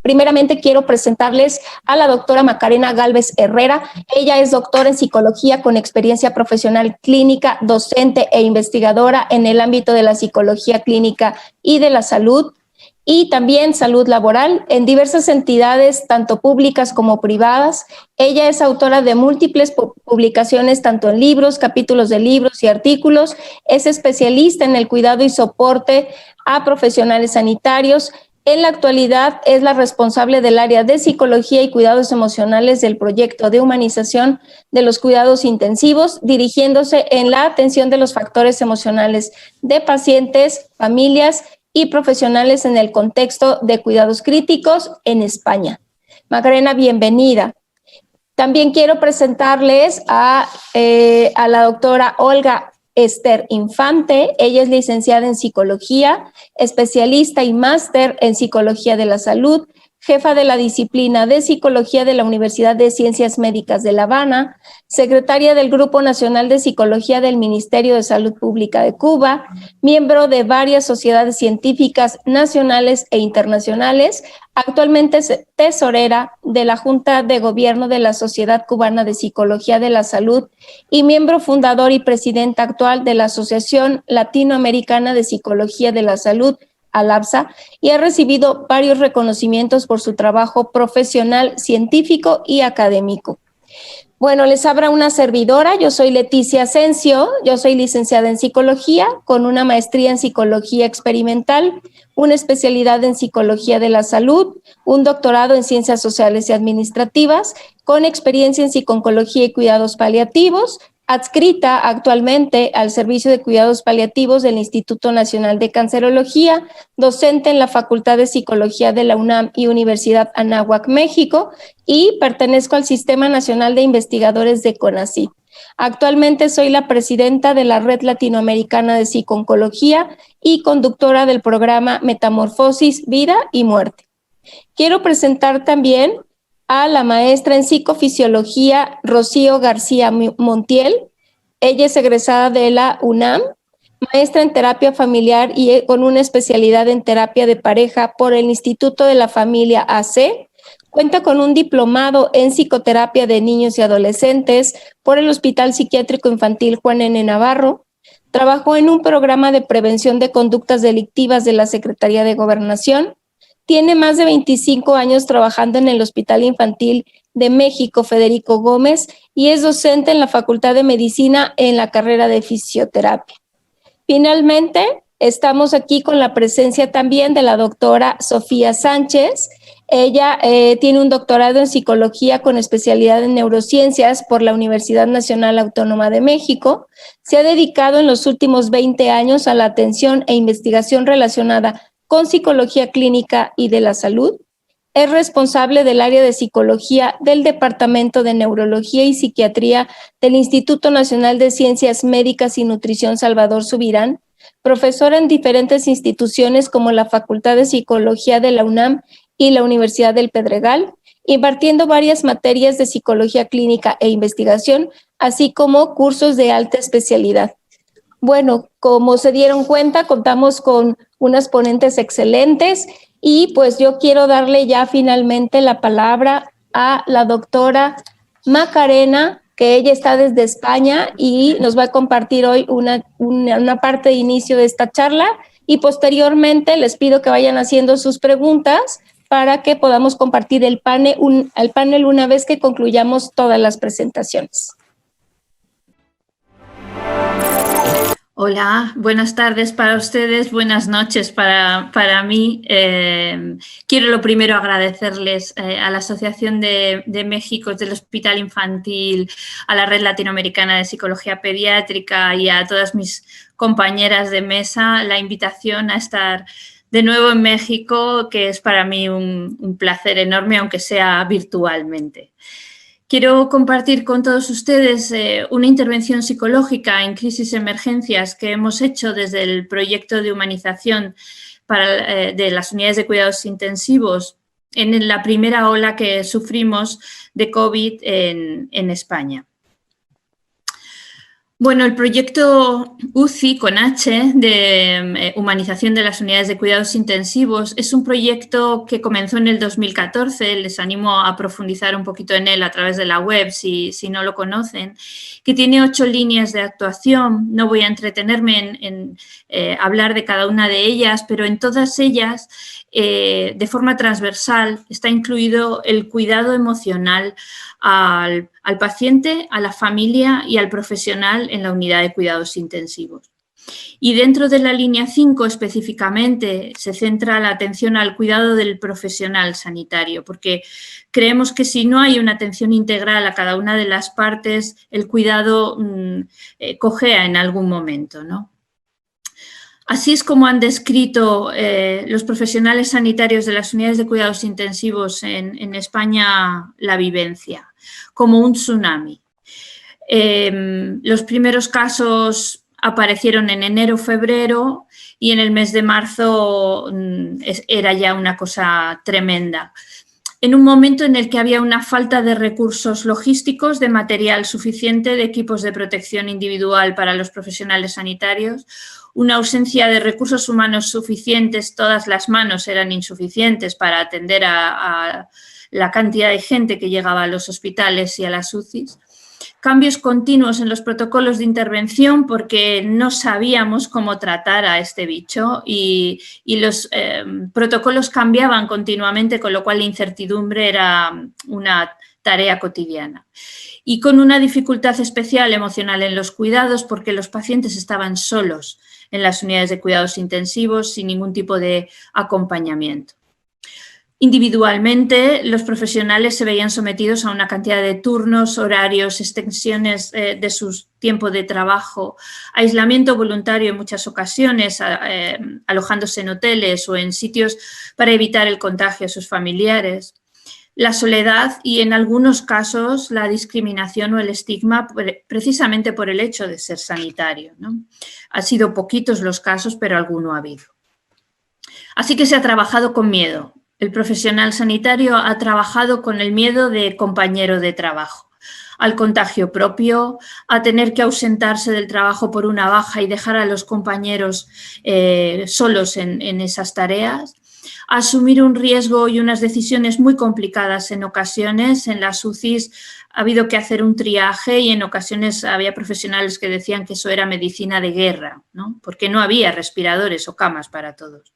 Primeramente quiero presentarles a la doctora Macarena Gálvez Herrera. Ella es doctora en psicología con experiencia profesional clínica, docente e investigadora en el ámbito de la psicología clínica y de la salud, y también salud laboral en diversas entidades, tanto públicas como privadas. Ella es autora de múltiples publicaciones, tanto en libros, capítulos de libros y artículos. Es especialista en el cuidado y soporte a profesionales sanitarios. En la actualidad es la responsable del área de psicología y cuidados emocionales del proyecto de humanización de los cuidados intensivos, dirigiéndose en la atención de los factores emocionales de pacientes, familias y profesionales en el contexto de cuidados críticos en España. Macarena, bienvenida. También quiero presentarles a la doctora Olga Esther Infante. Ella es licenciada en psicología, especialista y máster en psicología de la salud, jefa de la disciplina de psicología de la Universidad de Ciencias Médicas de La Habana, secretaria del Grupo Nacional de Psicología del Ministerio de Salud Pública de Cuba, miembro de varias sociedades científicas nacionales e internacionales, actualmente es tesorera de la Junta de Gobierno de la Sociedad Cubana de Psicología de la Salud y miembro fundador y presidenta actual de la Asociación Latinoamericana de Psicología de la Salud, ALAPSA, y ha recibido varios reconocimientos por su trabajo profesional, científico y académico. Bueno, les habla una servidora. Yo soy Leticia Asensio, yo soy licenciada en psicología con una maestría en psicología experimental, una especialidad en psicología de la salud, un doctorado en ciencias sociales y administrativas, con experiencia en psiconcología y cuidados paliativos, adscrita actualmente al Servicio de Cuidados Paliativos del Instituto Nacional de Cancerología, docente en la Facultad de Psicología de la UNAM y Universidad Anáhuac, México, y pertenezco al Sistema Nacional de Investigadores de CONACYT. Actualmente soy la presidenta de la Red Latinoamericana de Psiconcología y conductora del programa Metamorfosis, Vida y Muerte. Quiero presentar también a la maestra en psicofisiología Rocío García Montiel. Ella es egresada de la UNAM, maestra en terapia familiar y con una especialidad en terapia de pareja por el Instituto de la Familia AC. Cuenta con un diplomado en psicoterapia de niños y adolescentes por el Hospital Psiquiátrico Infantil Juan N. Navarro. Trabajó en un programa de prevención de conductas delictivas de la Secretaría de Gobernación. Tiene más de 25 años trabajando en el Hospital Infantil de México Federico Gómez y es docente en la Facultad de Medicina en la carrera de fisioterapia. Finalmente, estamos aquí con la presencia también de la doctora Sofía Sánchez. Ella tiene un doctorado en psicología con especialidad en neurociencias por la Universidad Nacional Autónoma de México. Se ha dedicado en los últimos 20 años a la atención e investigación relacionada con psicología clínica y de la salud. Es responsable del área de psicología del Departamento de Neurología y Psiquiatría del Instituto Nacional de Ciencias Médicas y Nutrición Salvador Subirán, profesora en diferentes instituciones como la Facultad de Psicología de la UNAM y la Universidad del Pedregal, impartiendo varias materias de psicología clínica e investigación, así como cursos de alta especialidad. Bueno, como se dieron cuenta, contamos con unas ponentes excelentes y pues yo quiero darle ya finalmente la palabra a la doctora Macarena, que ella está desde España y nos va a compartir hoy una parte de inicio de esta charla y posteriormente les pido que vayan haciendo sus preguntas para que podamos compartir el panel una vez que concluyamos todas las presentaciones. Hola, buenas tardes para ustedes, buenas noches para mí. Quiero lo primero agradecerles a la Asociación de México del Hospital Infantil, a la Red Latinoamericana de Psicología Pediátrica y a todas mis compañeras de mesa la invitación a estar de nuevo en México, que es para mí un placer enorme, aunque sea virtualmente. Quiero compartir con todos ustedes una intervención psicológica en crisis y emergencias que hemos hecho desde el proyecto de humanización de las unidades de cuidados intensivos en la primera ola que sufrimos de COVID en España. Bueno, el proyecto UCI con H de humanización de las unidades de cuidados intensivos es un proyecto que comenzó en el 2014, les animo a profundizar un poquito en él a través de la web si no lo conocen, que tiene 8 líneas de actuación. No voy a entretenerme en hablar de cada una de ellas, pero en todas ellas, de forma transversal, está incluido el cuidado emocional al paciente, a la familia y al profesional en la unidad de cuidados intensivos. Y dentro de la línea 5 específicamente se centra la atención al cuidado del profesional sanitario, porque creemos que si no hay una atención integral a cada una de las partes, el cuidado cojea en algún momento, ¿no? Así es como han descrito los profesionales sanitarios de las unidades de cuidados intensivos en España la vivencia, como un tsunami. Los primeros casos aparecieron en enero, febrero y en el mes de marzo era ya una cosa tremenda. En un momento en el que había una falta de recursos logísticos, de material suficiente, de equipos de protección individual para los profesionales sanitarios, una ausencia de recursos humanos suficientes, todas las manos eran insuficientes para atender a la cantidad de gente que llegaba a los hospitales y a las UCIs. Cambios continuos en los protocolos de intervención porque no sabíamos cómo tratar a este bicho y los protocolos cambiaban continuamente, con lo cual la incertidumbre era una tarea cotidiana. Y con una dificultad especial emocional en los cuidados porque los pacientes estaban solos en las unidades de cuidados intensivos sin ningún tipo de acompañamiento. Individualmente, los profesionales se veían sometidos a una cantidad de turnos, horarios, extensiones de su tiempo de trabajo, aislamiento voluntario en muchas ocasiones, alojándose en hoteles o en sitios para evitar el contagio a sus familiares. La soledad y, en algunos casos, la discriminación o el estigma precisamente por el hecho de ser sanitario, ¿no? Han sido poquitos los casos, pero alguno ha habido. Así que se ha trabajado con miedo. El profesional sanitario ha trabajado con el miedo de compañero de trabajo, al contagio propio, a tener que ausentarse del trabajo por una baja y dejar a los compañeros solos en esas tareas, a asumir un riesgo y unas decisiones muy complicadas en ocasiones. En las UCIs ha habido que hacer un triaje y en ocasiones había profesionales que decían que eso era medicina de guerra, ¿no? Porque no había respiradores o camas para todos.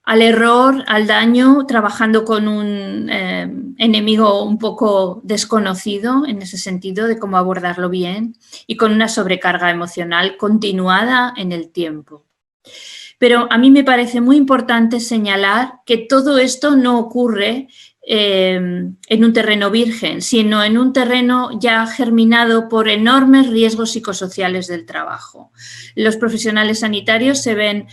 Al error, al daño, trabajando con un enemigo un poco desconocido en ese sentido de cómo abordarlo bien y con una sobrecarga emocional continuada en el tiempo. Pero a mí me parece muy importante señalar que todo esto no ocurre en un terreno virgen, sino en un terreno ya germinado por enormes riesgos psicosociales del trabajo. Los profesionales sanitarios se ven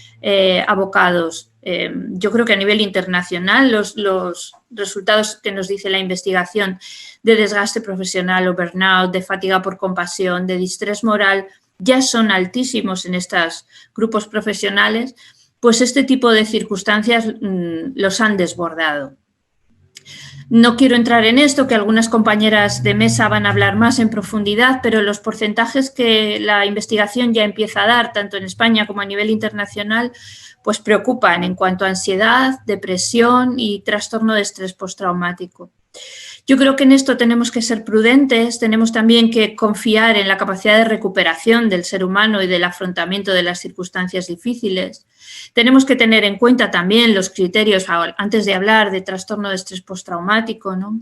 abocados. Yo creo que a nivel internacional los resultados que nos dice la investigación de desgaste profesional o burnout, de fatiga por compasión, de distrés moral, ya son altísimos en estos grupos profesionales, pues este tipo de circunstancias los han desbordado. No quiero entrar en esto, que algunas compañeras de mesa van a hablar más en profundidad, pero los porcentajes que la investigación ya empieza a dar, tanto en España como a nivel internacional, pues preocupan en cuanto a ansiedad, depresión y trastorno de estrés postraumático. Yo creo que en esto tenemos que ser prudentes, tenemos también que confiar en la capacidad de recuperación del ser humano y del afrontamiento de las circunstancias difíciles. Tenemos que tener en cuenta también los criterios, antes de hablar de trastorno de estrés postraumático, ¿no?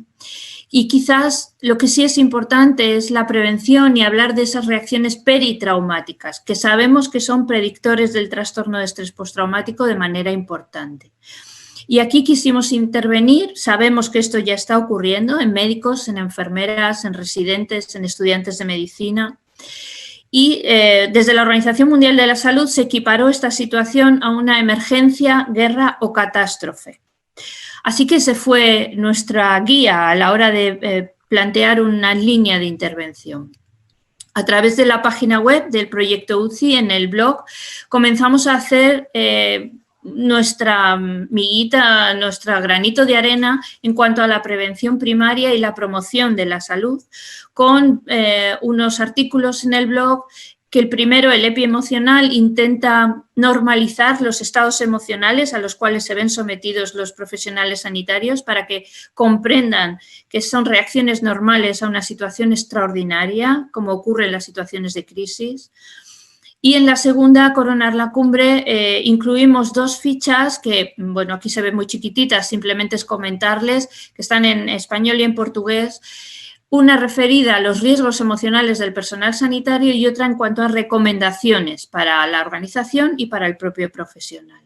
Y quizás lo que sí es importante es la prevención y hablar de esas reacciones peritraumáticas, que sabemos que son predictores del trastorno de estrés postraumático de manera importante. Y aquí quisimos intervenir, sabemos que esto ya está ocurriendo en médicos, en enfermeras, en residentes, en estudiantes de medicina. Y desde la Organización Mundial de la Salud se equiparó esta situación a una emergencia, guerra o catástrofe. Así que esa fue nuestra guía a la hora de plantear una línea de intervención. A través de la página web del proyecto UCI, en el blog, comenzamos a hacer nuestra miguita, nuestro granito de arena en cuanto a la prevención primaria y la promoción de la salud, con unos artículos en el blog que el primero, el EPI emocional, intenta normalizar los estados emocionales a los cuales se ven sometidos los profesionales sanitarios para que comprendan que son reacciones normales a una situación extraordinaria, como ocurre en las situaciones de crisis. Y en la segunda, Coronar la Cumbre, incluimos 2 fichas que, bueno, aquí se ven muy chiquititas, simplemente es comentarles, que están en español y en portugués. Una referida a los riesgos emocionales del personal sanitario y otra en cuanto a recomendaciones para la organización y para el propio profesional.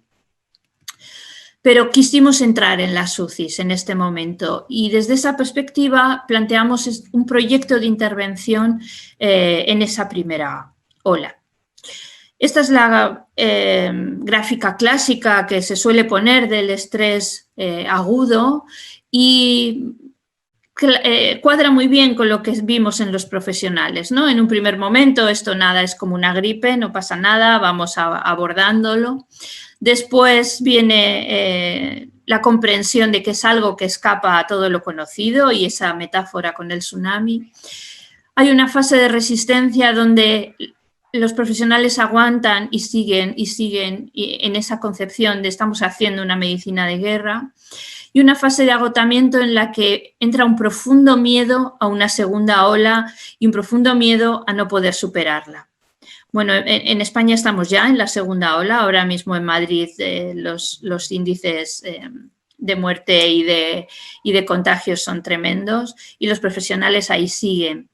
Pero quisimos entrar en las UCIs en este momento y desde esa perspectiva planteamos un proyecto de intervención en esa primera ola. Esta es la gráfica clásica que se suele poner del estrés agudo y cuadra muy bien con lo que vimos en los profesionales, ¿no? En un primer momento esto nada, es como una gripe, no pasa nada, vamos abordándolo. Después viene la comprensión de que es algo que escapa a todo lo conocido y esa metáfora con el tsunami. Hay una fase de resistencia donde los profesionales aguantan y siguen en esa concepción de estamos haciendo una medicina de guerra. Y una fase de agotamiento en la que entra un profundo miedo a una segunda ola y un profundo miedo a no poder superarla. Bueno, en España estamos ya en la segunda ola, ahora mismo en Madrid los índices de muerte y de contagios son tremendos y los profesionales ahí siguen.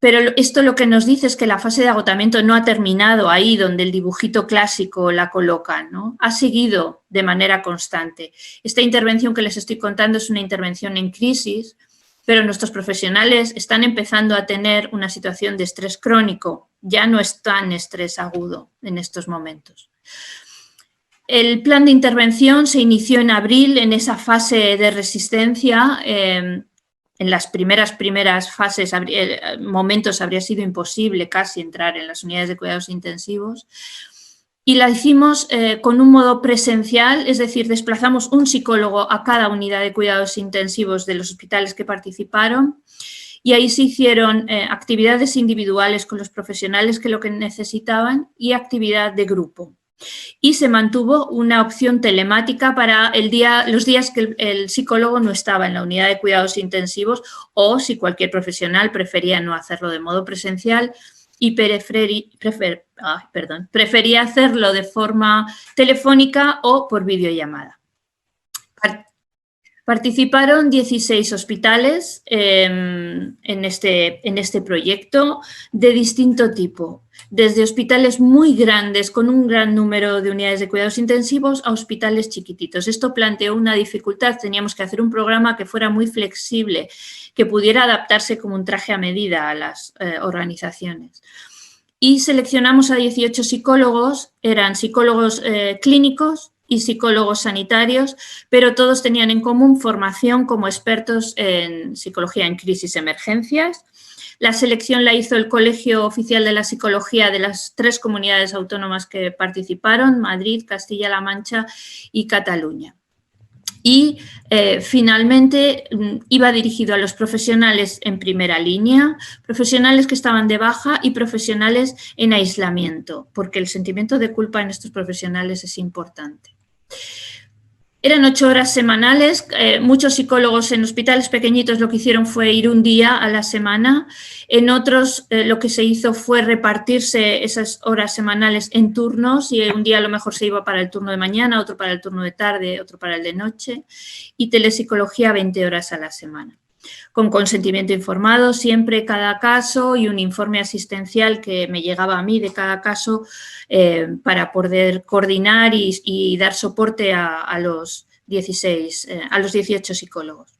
Pero esto lo que nos dice es que la fase de agotamiento no ha terminado ahí donde el dibujito clásico la coloca, ¿no? Ha seguido de manera constante. Esta intervención que les estoy contando es una intervención en crisis, pero nuestros profesionales están empezando a tener una situación de estrés crónico, ya no es tan estrés agudo en estos momentos. El plan de intervención se inició en abril en esa fase de resistencia. En las primeras fases, momentos, habría sido imposible casi entrar en las unidades de cuidados intensivos. Y la hicimos con un modo presencial, es decir, desplazamos un psicólogo a cada unidad de cuidados intensivos de los hospitales que participaron y ahí se hicieron actividades individuales con los profesionales que lo que necesitaban y actividad de grupo. Y se mantuvo una opción telemática para los días que el psicólogo no estaba en la unidad de cuidados intensivos o si cualquier profesional prefería no hacerlo de modo presencial y prefería hacerlo de forma telefónica o por videollamada. Participaron 16 hospitales en este proyecto de distinto tipo, desde hospitales muy grandes con un gran número de unidades de cuidados intensivos a hospitales chiquititos. Esto planteó una dificultad, teníamos que hacer un programa que fuera muy flexible, que pudiera adaptarse como un traje a medida a las organizaciones. Y seleccionamos a 18 psicólogos, eran psicólogos clínicos y psicólogos sanitarios, pero todos tenían en común formación como expertos en psicología en crisis y emergencias. La selección la hizo el Colegio Oficial de la Psicología de las 3 comunidades autónomas que participaron, Madrid, Castilla-La Mancha y Cataluña. Y finalmente iba dirigido a los profesionales en primera línea, profesionales que estaban de baja y profesionales en aislamiento, porque el sentimiento de culpa en estos profesionales es importante. Eran 8 horas semanales, muchos psicólogos en hospitales pequeñitos lo que hicieron fue ir un día a la semana, en otros lo que se hizo fue repartirse esas horas semanales en turnos y un día a lo mejor se iba para el turno de mañana, otro para el turno de tarde, otro para el de noche y telepsicología 20 horas a la semana. Con consentimiento informado siempre cada caso y un informe asistencial que me llegaba a mí de cada caso para poder coordinar y dar soporte a los 18 psicólogos.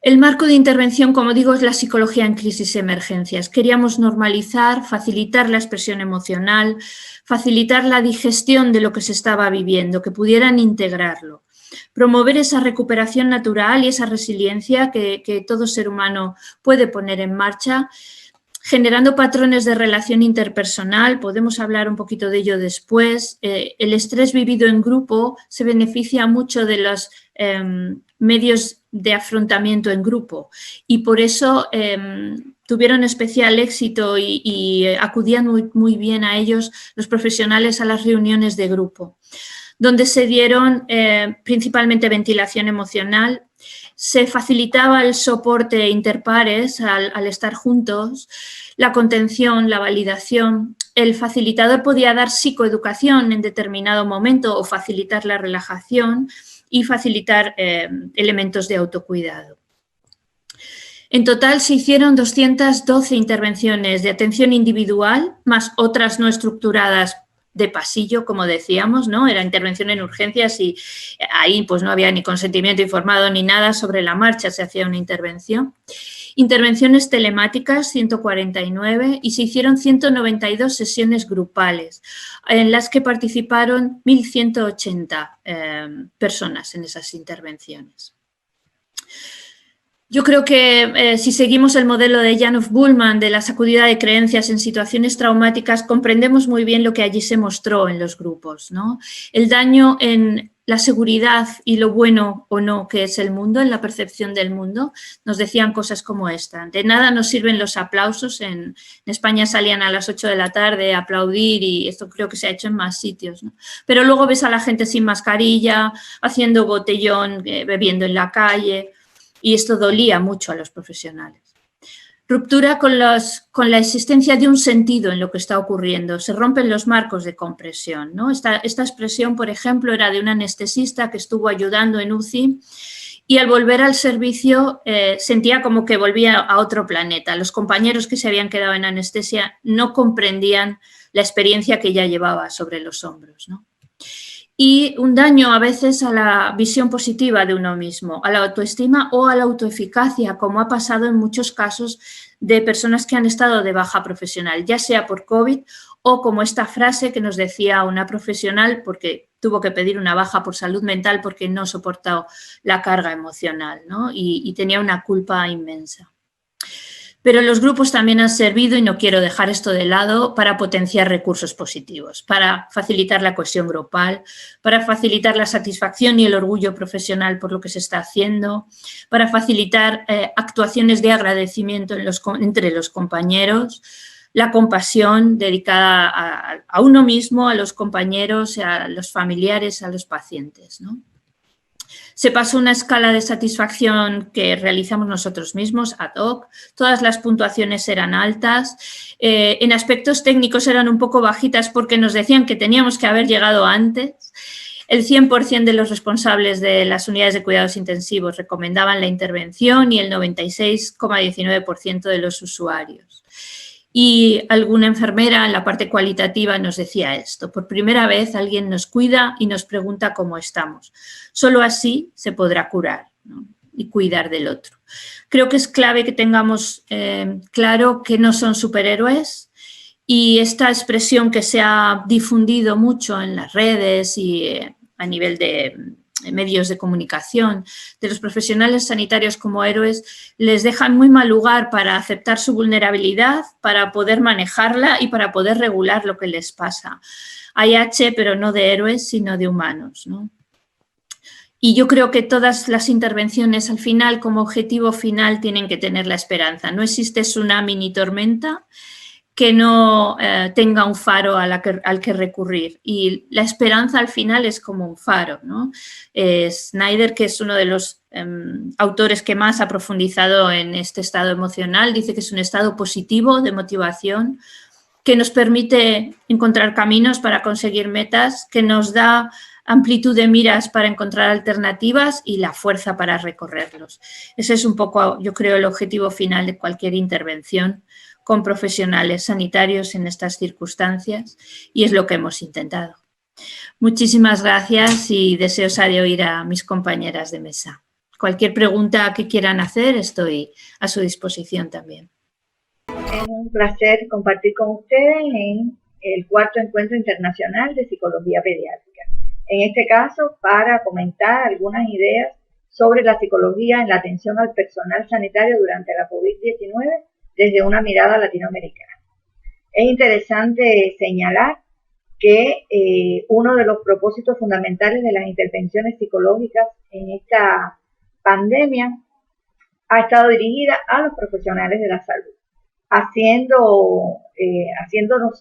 El marco de intervención, como digo, es la psicología en crisis y emergencias. Queríamos normalizar, facilitar la expresión emocional, facilitar la digestión de lo que se estaba viviendo, que pudieran integrarlo. Promover esa recuperación natural y esa resiliencia que todo ser humano puede poner en marcha generando patrones de relación interpersonal, podemos hablar un poquito de ello después. El estrés vivido en grupo se beneficia mucho de los medios de afrontamiento en grupo y por eso tuvieron especial éxito y acudían muy bien a ellos los profesionales a las reuniones de grupo, donde se dieron principalmente ventilación emocional. Se facilitaba el soporte interpares al estar juntos, la contención, la validación. El facilitador podía dar psicoeducación en determinado momento o facilitar la relajación y facilitar elementos de autocuidado. En total se hicieron 212 intervenciones de atención individual, más otras no estructuradas de pasillo, como decíamos, ¿no? Era intervención en urgencias y ahí pues no había ni consentimiento informado ni nada, sobre la marcha se hacía una intervención. Intervenciones telemáticas, 149, y se hicieron 192 sesiones grupales, en las que participaron 1.180 personas en esas intervenciones. Yo creo que si seguimos el modelo de Janov Bullman de la sacudida de creencias en situaciones traumáticas, comprendemos muy bien lo que allí se mostró en los grupos, ¿no? El daño en la seguridad y lo bueno o no que es el mundo, en la percepción del mundo. Nos decían cosas como esta: de nada nos sirven los aplausos. En España salían a las 8 de la tarde a aplaudir y esto creo que se ha hecho en más sitios, ¿no? Pero luego ves a la gente sin mascarilla, haciendo botellón, bebiendo en la calle. Y esto dolía mucho a los profesionales. Ruptura con la existencia de un sentido en lo que está ocurriendo. Se rompen los marcos de compresión, ¿no? Esta expresión, por ejemplo, era de un anestesista que estuvo ayudando en UCI y al volver al servicio sentía como que volvía a otro planeta. Los compañeros que se habían quedado en anestesia no comprendían la experiencia que ya llevaba sobre los hombros, ¿no? Y un daño a veces a la visión positiva de uno mismo, a la autoestima o a la autoeficacia, como ha pasado en muchos casos de personas que han estado de baja profesional, ya sea por COVID o como esta frase que nos decía una profesional porque tuvo que pedir una baja por salud mental porque no soportó la carga emocional, ¿no? Y tenía una culpa inmensa. Pero los grupos también han servido, y no quiero dejar esto de lado, para potenciar recursos positivos, para facilitar la cohesión grupal, para facilitar la satisfacción y el orgullo profesional por lo que se está haciendo, para facilitar actuaciones de agradecimiento entre los compañeros, la compasión dedicada a uno mismo, a los compañeros, a los familiares, a los pacientes, ¿no? Se pasó una escala de satisfacción que realizamos nosotros mismos, ad hoc. Todas las puntuaciones eran altas. En aspectos técnicos eran un poco bajitas porque nos decían que teníamos que haber llegado antes. El 100% de los responsables de las unidades de cuidados intensivos recomendaban la intervención y el 96,19% de los usuarios. Y alguna enfermera en la parte cualitativa nos decía esto: por primera vez alguien nos cuida y nos pregunta cómo estamos. Solo así se podrá curar, ¿no? Y cuidar del otro. Creo que es clave que tengamos claro que no son superhéroes, y esta expresión que se ha difundido mucho en las redes y a nivel de medios de comunicación, de los profesionales sanitarios como héroes, les dejan muy mal lugar para aceptar su vulnerabilidad, para poder manejarla y para poder regular lo que les pasa. Hay H, pero no de héroes, sino de humanos, ¿no? Y yo creo que todas las intervenciones al final, como objetivo final, tienen que tener la esperanza. No existe tsunami ni tormenta que no tenga un faro al que recurrir. Y la esperanza al final es como un faro, ¿no? Snyder, que es uno de los autores que más ha profundizado en este estado emocional, dice que es un estado positivo de motivación que nos permite encontrar caminos para conseguir metas, que nos da amplitud de miras para encontrar alternativas y la fuerza para recorrerlos. Ese es un poco, yo creo, el objetivo final de cualquier intervención con profesionales sanitarios en estas circunstancias, y es lo que hemos intentado. Muchísimas gracias y deseosa de oír a mis compañeras de mesa. Cualquier pregunta que quieran hacer, estoy a su disposición también. Es un placer compartir con ustedes en el 4º Encuentro Internacional de Psicología Pediátrica. En este caso, para comentar algunas ideas sobre la psicología en la atención al personal sanitario durante la COVID-19 desde una mirada latinoamericana. Es interesante señalar que uno de los propósitos fundamentales de las intervenciones psicológicas en esta pandemia ha estado dirigida a los profesionales de la salud, haciéndonos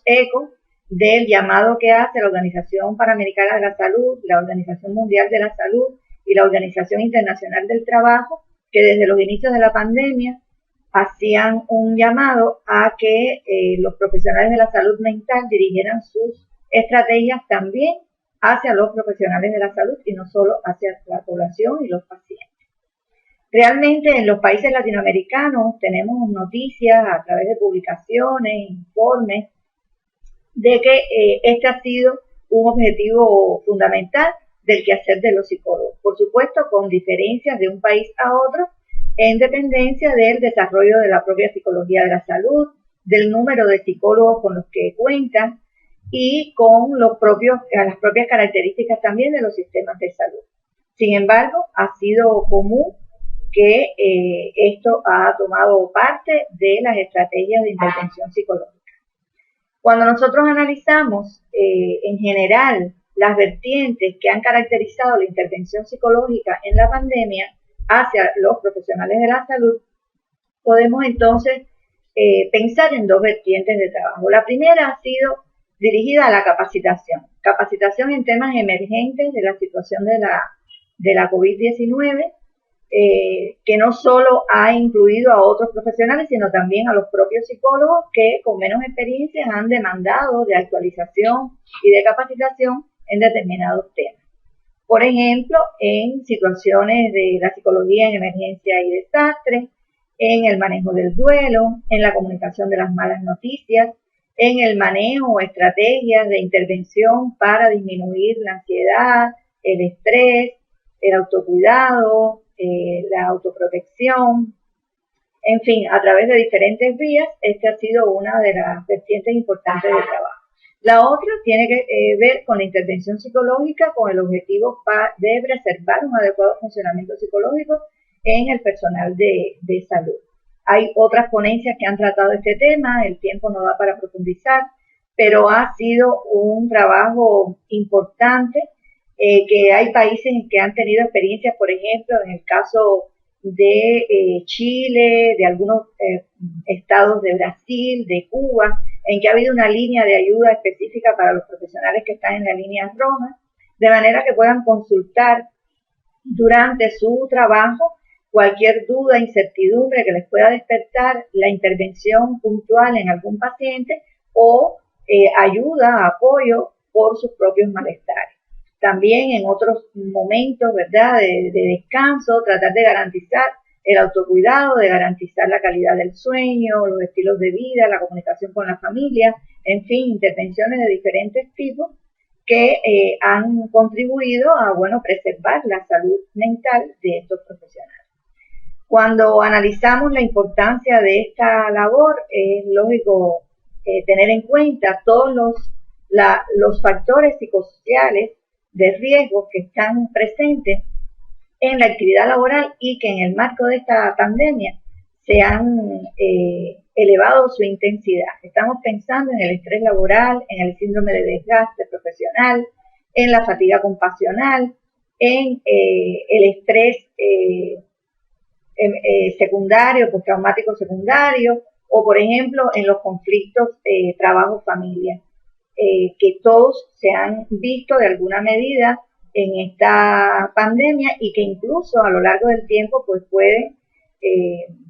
eco del llamado que hace la Organización Panamericana de la Salud, la Organización Mundial de la Salud y la Organización Internacional del Trabajo, que desde los inicios de la pandemia hacían un llamado a que los profesionales de la salud mental dirigieran sus estrategias también hacia los profesionales de la salud y no solo hacia la población y los pacientes. Realmente en los países latinoamericanos tenemos noticias a través de publicaciones, informes, de que este ha sido un objetivo fundamental del quehacer de los psicólogos. Por supuesto, con diferencias de un país a otro, en dependencia del desarrollo de la propia psicología de la salud, del número de psicólogos con los que cuentan y con las propias características también de los sistemas de salud. Sin embargo, ha sido común que esto ha tomado parte de las estrategias de intervención psicológica. Cuando nosotros analizamos en general las vertientes que han caracterizado la intervención psicológica en la pandemia hacia los profesionales de la salud, podemos entonces pensar en dos vertientes de trabajo. La primera ha sido dirigida a la capacitación en temas emergentes de la situación de la COVID-19, que no solo ha incluido a otros profesionales, sino también a los propios psicólogos que con menos experiencia han demandado de actualización y de capacitación en determinados temas. Por ejemplo, en situaciones de la psicología en emergencia y desastre, en el manejo del duelo, en la comunicación de las malas noticias, en el manejo o estrategias de intervención para disminuir la ansiedad, el estrés, el autocuidado, la autoprotección, en fin, a través de diferentes vías. Esta ha sido una de las vertientes importantes del trabajo. La otra tiene que ver con la intervención psicológica con el objetivo de preservar un adecuado funcionamiento psicológico en el personal de salud. Hay otras ponencias que han tratado este tema, el tiempo no da para profundizar, pero ha sido un trabajo importante que hay países que han tenido experiencias, por ejemplo, en el caso de Chile, de algunos estados de Brasil, de Cuba, en que ha habido una línea de ayuda específica para los profesionales que están en la línea roja, de manera que puedan consultar durante su trabajo cualquier duda, incertidumbre que les pueda despertar la intervención puntual en algún paciente o ayuda, apoyo por sus propios malestares. También en otros momentos, ¿verdad?, de descanso, tratar de garantizar el autocuidado, de garantizar la calidad del sueño, los estilos de vida, la comunicación con la familia, en fin, intervenciones de diferentes tipos que han contribuido a, preservar la salud mental de estos profesionales. Cuando analizamos la importancia de esta labor, es lógico tener en cuenta todos los factores psicosociales de riesgo que están presentes en la actividad laboral y que en el marco de esta pandemia se han elevado su intensidad. Estamos pensando en el estrés laboral, en el síndrome de desgaste profesional, en la fatiga compasional, en el estrés secundario, postraumático secundario, o por ejemplo en los conflictos trabajo-familia, que todos se han visto de alguna medida en esta pandemia y que incluso a lo largo del tiempo pues pueden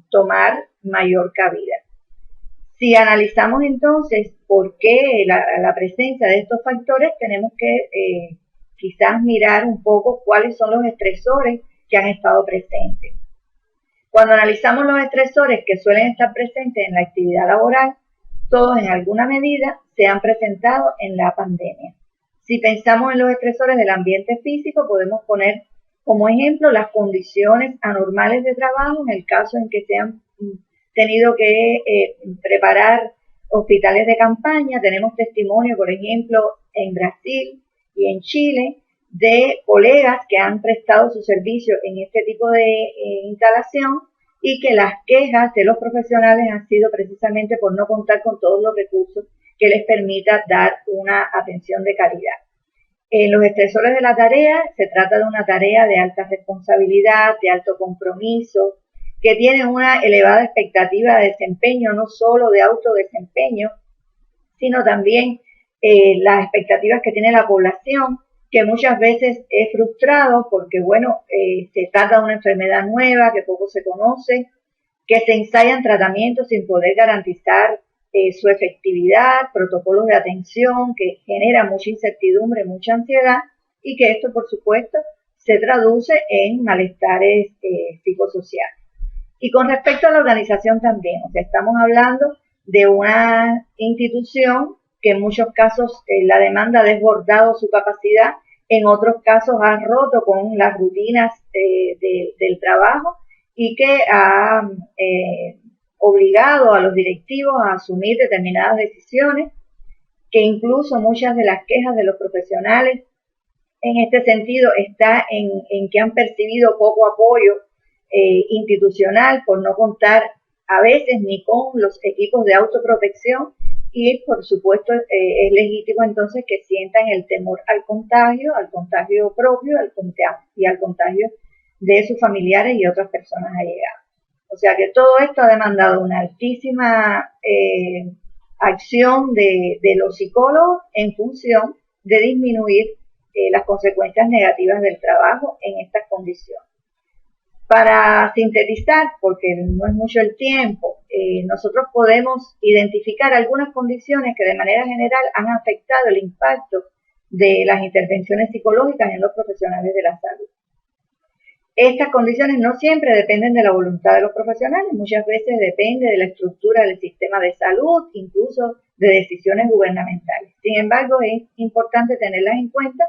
tomar mayor cabida. Si analizamos entonces por qué la presencia de estos factores, tenemos que quizás mirar un poco cuáles son los estresores que han estado presentes. Cuando analizamos los estresores que suelen estar presentes en la actividad laboral, todos en alguna medida se han presentado en la pandemia. Si pensamos en los estresores del ambiente físico, podemos poner como ejemplo las condiciones anormales de trabajo, en el caso en que se han tenido que preparar hospitales de campaña. Tenemos testimonio, por ejemplo, en Brasil y en Chile, de colegas que han prestado su servicio en este tipo de instalación y que las quejas de los profesionales han sido precisamente por no contar con todos los recursos que les permita dar una atención de calidad. En los estresores de la tarea, se trata de una tarea de alta responsabilidad, de alto compromiso, que tiene una elevada expectativa de desempeño, no solo de autodesempeño, sino también las expectativas que tiene la población, que muchas veces es frustrado porque, bueno, se trata de una enfermedad nueva que poco se conoce, que se ensayan tratamientos sin poder garantizar su efectividad, protocolos de atención que generan mucha incertidumbre, mucha ansiedad, y que esto, por supuesto, se traduce en malestares psicosociales. Y con respecto a la organización también, o sea, estamos hablando de una institución que en muchos casos la demanda ha desbordado su capacidad, en otros casos ha roto con las rutinas del trabajo y que ha obligado a los directivos a asumir determinadas decisiones, que incluso muchas de las quejas de los profesionales en este sentido está en que han percibido poco apoyo institucional por no contar a veces ni con los equipos de autoprotección, y por supuesto es legítimo entonces que sientan el temor al contagio propio y al contagio de sus familiares y otras personas allegadas. O sea que todo esto ha demandado una altísima acción de los psicólogos en función de disminuir las consecuencias negativas del trabajo en estas condiciones. Para sintetizar, porque no es mucho el tiempo, nosotros podemos identificar algunas condiciones que de manera general han afectado el impacto de las intervenciones psicológicas en los profesionales de la salud. Estas condiciones no siempre dependen de la voluntad de los profesionales, muchas veces depende de la estructura del sistema de salud, incluso de decisiones gubernamentales. Sin embargo, es importante tenerlas en cuenta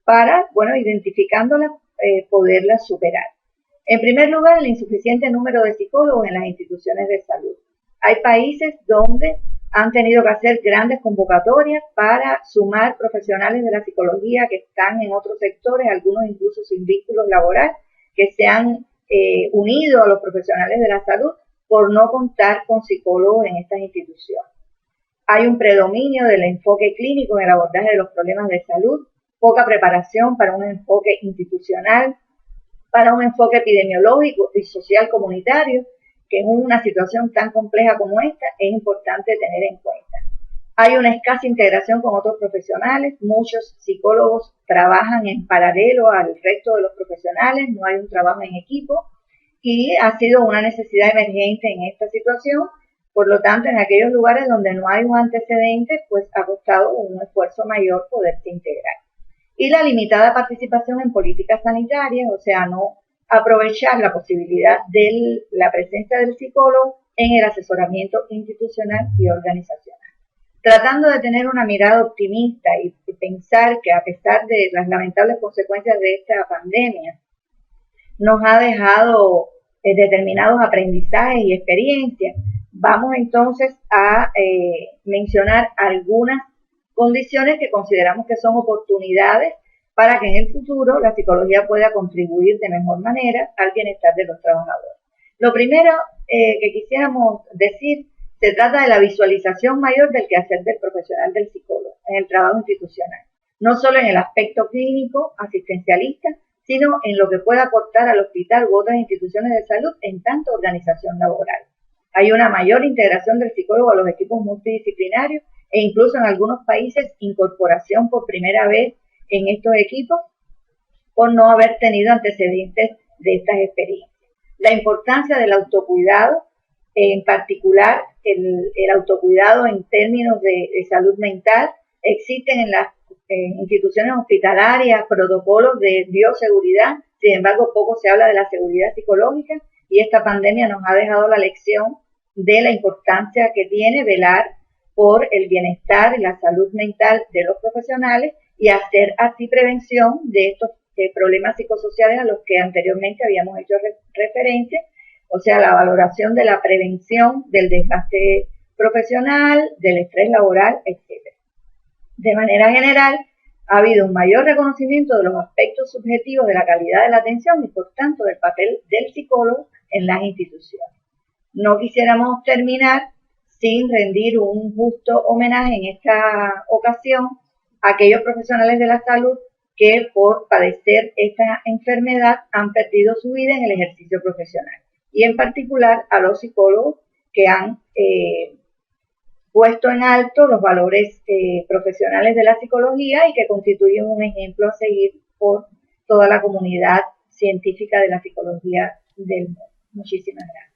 para, bueno, identificándolas, poderlas superar. En primer lugar, el insuficiente número de psicólogos en las instituciones de salud. Hay países donde han tenido que hacer grandes convocatorias para sumar profesionales de la psicología que están en otros sectores, algunos incluso sin vínculos laborales, que se han unido a los profesionales de la salud por no contar con psicólogos en estas instituciones. Hay un predominio del enfoque clínico en el abordaje de los problemas de salud, poca preparación para un enfoque institucional, para un enfoque epidemiológico y social comunitario, que en una situación tan compleja como esta es importante tener en cuenta. Hay una escasa integración con otros profesionales, muchos psicólogos trabajan en paralelo al resto de los profesionales, no hay un trabajo en equipo y ha sido una necesidad emergente en esta situación. Por lo tanto, en aquellos lugares donde no hay un antecedente, pues ha costado un esfuerzo mayor poderse integrar. Y la limitada participación en políticas sanitarias, o sea, no aprovechar la posibilidad de la presencia del psicólogo en el asesoramiento institucional y organizacional. Tratando de tener una mirada optimista y pensar que a pesar de las lamentables consecuencias de esta pandemia, nos ha dejado determinados aprendizajes y experiencias, vamos entonces a mencionar algunas condiciones que consideramos que son oportunidades para que en el futuro la psicología pueda contribuir de mejor manera al bienestar de los trabajadores. Lo primero que quisiéramos decir, se trata de la visualización mayor del quehacer del profesional del psicólogo en el trabajo institucional, no solo en el aspecto clínico, asistencialista, sino en lo que pueda aportar al hospital u otras instituciones de salud en tanto organización laboral. Hay una mayor integración del psicólogo a los equipos multidisciplinarios e incluso en algunos países incorporación por primera vez en estos equipos por no haber tenido antecedentes de estas experiencias. La importancia del autocuidado, en particular el autocuidado en términos de salud mental. Existen en las instituciones hospitalarias protocolos de bioseguridad, sin embargo poco se habla de la seguridad psicológica, y esta pandemia nos ha dejado la lección de la importancia que tiene velar por el bienestar y la salud mental de los profesionales y hacer así prevención de estos problemas psicosociales a los que anteriormente habíamos hecho referencia, o sea, la valoración de la prevención del desgaste profesional, del estrés laboral, etc. De manera general, ha habido un mayor reconocimiento de los aspectos subjetivos de la calidad de la atención y, por tanto, del papel del psicólogo en las instituciones. No quisiéramos terminar sin rendir un justo homenaje en esta ocasión a aquellos profesionales de la salud que por padecer esta enfermedad han perdido su vida en el ejercicio profesional, y en particular a los psicólogos que han puesto en alto los valores profesionales de la psicología y que constituyen un ejemplo a seguir por toda la comunidad científica de la psicología del mundo. Muchísimas gracias.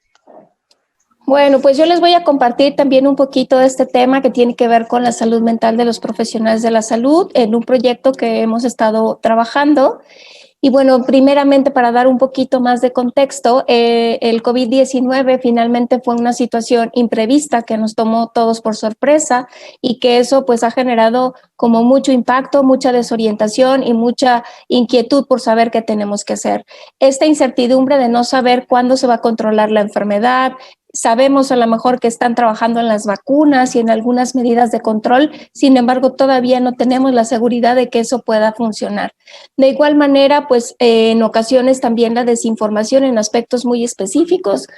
Bueno, pues yo les voy a compartir también un poquito de este tema que tiene que ver con la salud mental de los profesionales de la salud en un proyecto que hemos estado trabajando. Y bueno, primeramente para dar un poquito más de contexto, el COVID-19 finalmente fue una situación imprevista que nos tomó todos por sorpresa y que eso pues ha generado como mucho impacto, mucha desorientación y mucha inquietud por saber qué tenemos que hacer. Esta incertidumbre de no saber cuándo se va a controlar la enfermedad. Sabemos a lo mejor que están trabajando en las vacunas y en algunas medidas de control, sin embargo, todavía no tenemos la seguridad de que eso pueda funcionar. De igual manera, pues en ocasiones también la desinformación en aspectos muy específicos,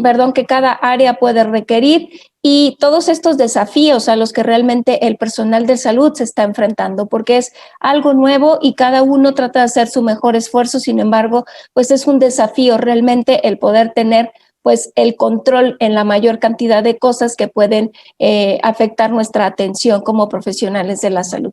perdón, que cada área puede requerir, y todos estos desafíos a los que realmente el personal de salud se está enfrentando, porque es algo nuevo y cada uno trata de hacer su mejor esfuerzo. Sin embargo, pues es un desafío realmente el poder tener pues el control en la mayor cantidad de cosas que pueden afectar nuestra atención como profesionales de la salud.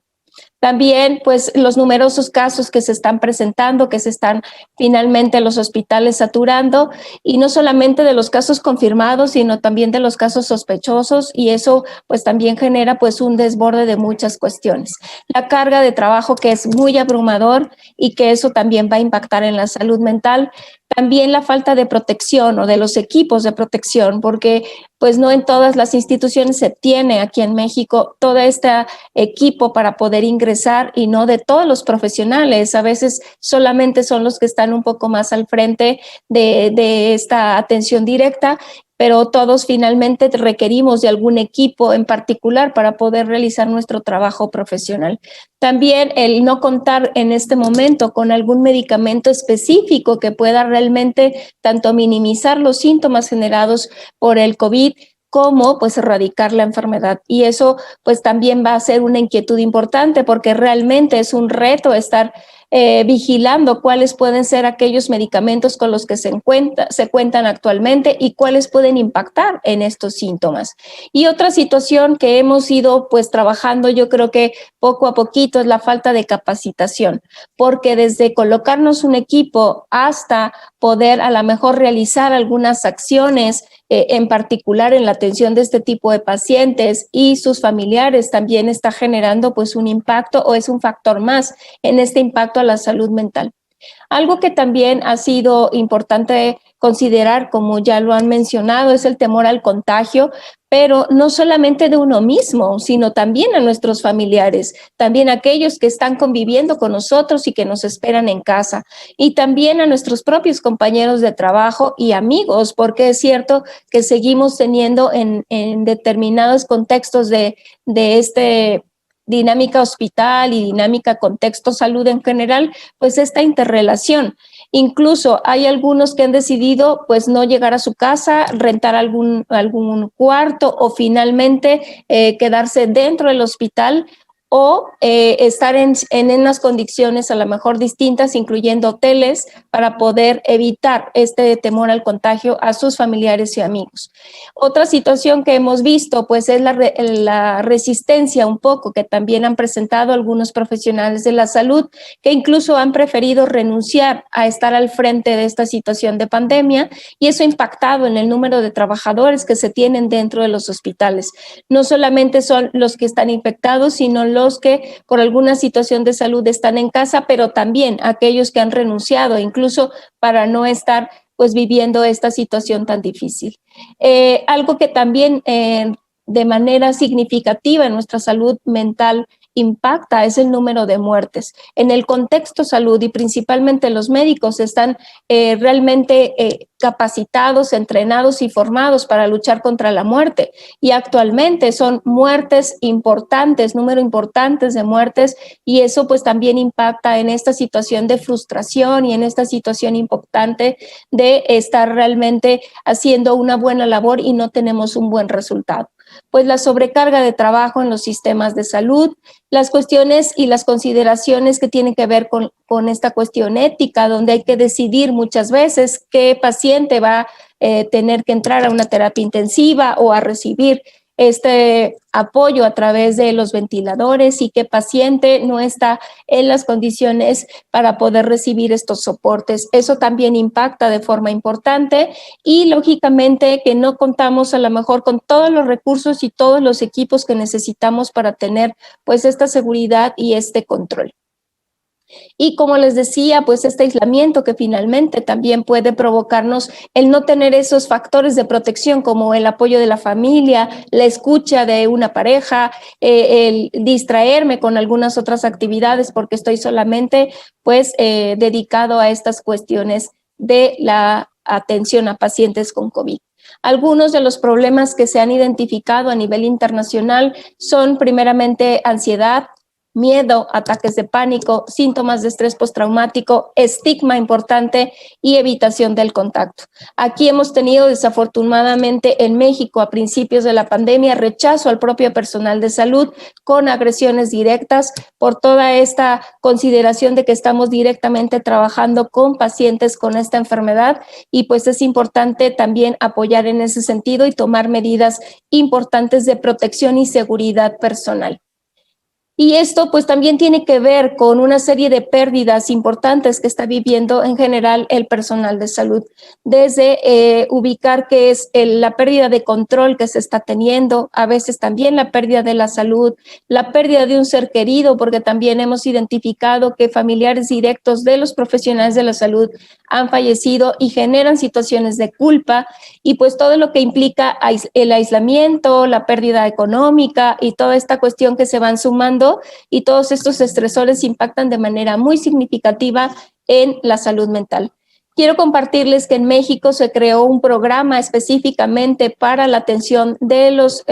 También, pues, los numerosos casos que se están presentando, que se están finalmente los hospitales saturando, y no solamente de los casos confirmados, sino también de los casos sospechosos, y eso, pues, también genera, pues, un desborde de muchas cuestiones. La carga de trabajo que es muy abrumador y que eso también va a impactar en la salud mental. También la falta de protección o de los equipos de protección, porque pues no en todas las instituciones se tiene aquí en México todo este equipo para poder ingresar, y no de todos los profesionales. A veces solamente son los que están un poco más al frente de esta atención directa, pero todos finalmente requerimos de algún equipo en particular para poder realizar nuestro trabajo profesional. También el no contar en este momento con algún medicamento específico que pueda realmente tanto minimizar los síntomas generados por el COVID como pues erradicar la enfermedad. Y eso pues también va a ser una inquietud importante, porque realmente es un reto estar vigilando cuáles pueden ser aquellos medicamentos con los que se cuentan actualmente y cuáles pueden impactar en estos síntomas. Y otra situación que hemos ido pues trabajando, yo creo que poco a poquito, es la falta de capacitación, porque desde colocarnos un equipo hasta poder a lo mejor realizar algunas acciones en particular en la atención de este tipo de pacientes y sus familiares, también está generando pues un impacto, o es un factor más en este impacto a la salud mental. Algo que también ha sido importante considerar, como ya lo han mencionado, es el temor al contagio, pero no solamente de uno mismo, sino también a nuestros familiares, también a aquellos que están conviviendo con nosotros y que nos esperan en casa, y también a nuestros propios compañeros de trabajo y amigos, porque es cierto que seguimos teniendo en determinados contextos de este dinámica hospital y dinámica contexto salud en general, pues esta interrelación. Incluso hay algunos que han decidido pues no llegar a su casa, rentar algún cuarto, o finalmente quedarse dentro del hospital, o estar en unas condiciones a lo mejor distintas, incluyendo hoteles, para poder evitar este temor al contagio a sus familiares y amigos. Otra situación que hemos visto pues es la resistencia un poco que también han presentado algunos profesionales de la salud, que incluso han preferido renunciar a estar al frente de esta situación de pandemia, y eso ha impactado en el número de trabajadores que se tienen dentro de los hospitales. No solamente son los que están infectados, sino los que por alguna situación de salud están en casa, pero también aquellos que han renunciado, incluso para no estar pues viviendo esta situación tan difícil. Algo que también de manera significativa en nuestra salud mental impacta es el número de muertes. En el contexto salud y principalmente los médicos están realmente capacitados, entrenados y formados para luchar contra la muerte. Y actualmente son muertes importantes, número importantes de muertes, y eso pues también impacta en esta situación de frustración y en esta situación importante de estar realmente haciendo una buena labor y no tenemos un buen resultado. Pues la sobrecarga de trabajo en los sistemas de salud, las cuestiones y las consideraciones que tienen que ver con esta cuestión ética, donde hay que decidir muchas veces qué paciente va a tener que entrar a una terapia intensiva o a recibir este apoyo a través de los ventiladores y qué paciente no está en las condiciones para poder recibir estos soportes. Eso también impacta de forma importante y lógicamente que no contamos a lo mejor con todos los recursos y todos los equipos que necesitamos para tener pues esta seguridad y este control. Y como les decía, pues este aislamiento que finalmente también puede provocarnos el no tener esos factores de protección como el apoyo de la familia, la escucha de una pareja, el distraerme con algunas otras actividades porque estoy solamente pues dedicado a estas cuestiones de la atención a pacientes con COVID. Algunos de los problemas que se han identificado a nivel internacional son primeramente ansiedad, miedo, ataques de pánico, síntomas de estrés postraumático, estigma importante y evitación del contacto. Aquí hemos tenido desafortunadamente en México a principios de la pandemia rechazo al propio personal de salud con agresiones directas por toda esta consideración de que estamos directamente trabajando con pacientes con esta enfermedad y pues es importante también apoyar en ese sentido y tomar medidas importantes de protección y seguridad personal. Y esto pues también tiene que ver con una serie de pérdidas importantes que está viviendo en general el personal de salud, desde ubicar qué es la pérdida de control que se está teniendo, a veces también la pérdida de la salud, la pérdida de un ser querido, porque también hemos identificado que familiares directos de los profesionales de la salud han fallecido y generan situaciones de culpa y pues todo lo que implica el aislamiento, la pérdida económica y toda esta cuestión que se van sumando y todos estos estresores impactan de manera muy significativa en la salud mental. Quiero compartirles que en México se creó un programa específicamente para la atención de los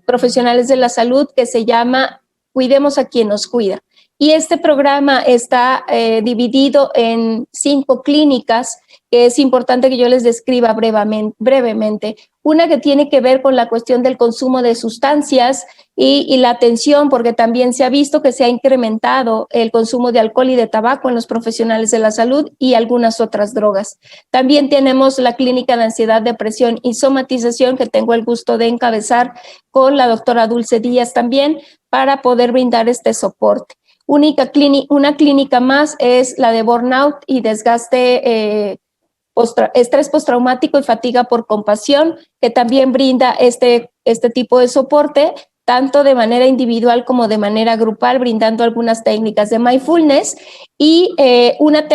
profesionales de la salud que se llama Cuidemos a quien nos cuida. Y este programa está dividido en 5 clínicas que es importante que yo les describa brevemente. Una que tiene que ver con la cuestión del consumo de sustancias y la atención, porque también se ha visto que se ha incrementado el consumo de alcohol y de tabaco en los profesionales de la salud y algunas otras drogas. También tenemos la clínica de ansiedad, depresión y somatización que tengo el gusto de encabezar con la doctora Dulce Díaz también para poder brindar este soporte. Una clínica más es la de burnout y desgaste estrés postraumático y fatiga por compasión, que también brinda este tipo de soporte, tanto de manera individual como de manera grupal, brindando algunas técnicas de mindfulness y una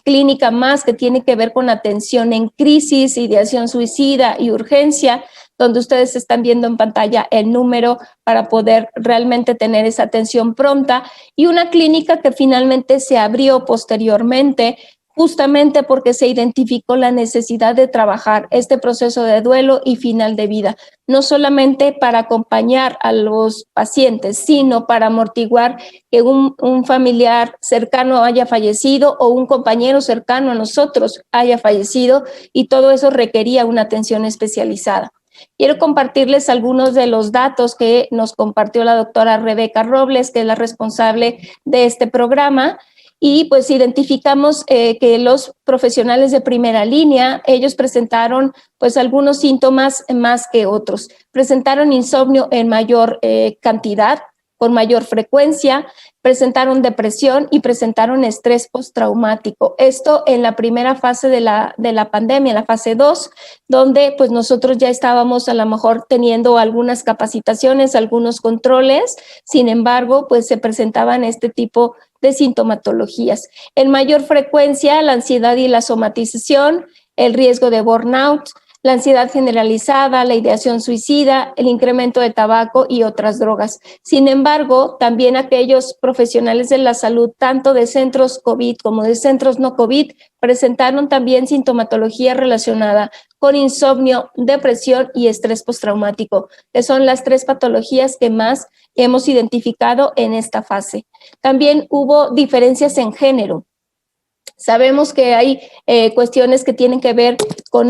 clínica más que tiene que ver con atención en crisis, ideación suicida y urgencia, donde ustedes están viendo en pantalla el número para poder realmente tener esa atención pronta, y una clínica que finalmente se abrió posteriormente justamente porque se identificó la necesidad de trabajar este proceso de duelo y final de vida, no solamente para acompañar a los pacientes, sino para amortiguar que un familiar cercano haya fallecido o un compañero cercano a nosotros haya fallecido, y todo eso requería una atención especializada. Quiero compartirles algunos de los datos que nos compartió la doctora Rebeca Robles, que es la responsable de este programa, y pues identificamos que los profesionales de primera línea, ellos presentaron pues algunos síntomas más que otros. Presentaron insomnio en mayor cantidad, con mayor frecuencia, presentaron depresión y presentaron estrés postraumático. Esto en la primera fase de la pandemia, en la fase 2, donde pues nosotros ya estábamos a lo mejor teniendo algunas capacitaciones, algunos controles, sin embargo, pues se presentaban este tipo de sintomatologías. En mayor frecuencia, la ansiedad y la somatización, el riesgo de burnout, la ansiedad generalizada, la ideación suicida, el incremento de tabaco y otras drogas. Sin embargo, también aquellos profesionales de la salud, tanto de centros COVID como de centros no COVID, presentaron también sintomatología relacionada con insomnio, depresión y estrés postraumático, que son las 3 patologías que más hemos identificado en esta fase. También hubo diferencias en género. Sabemos que hay cuestiones que tienen que ver con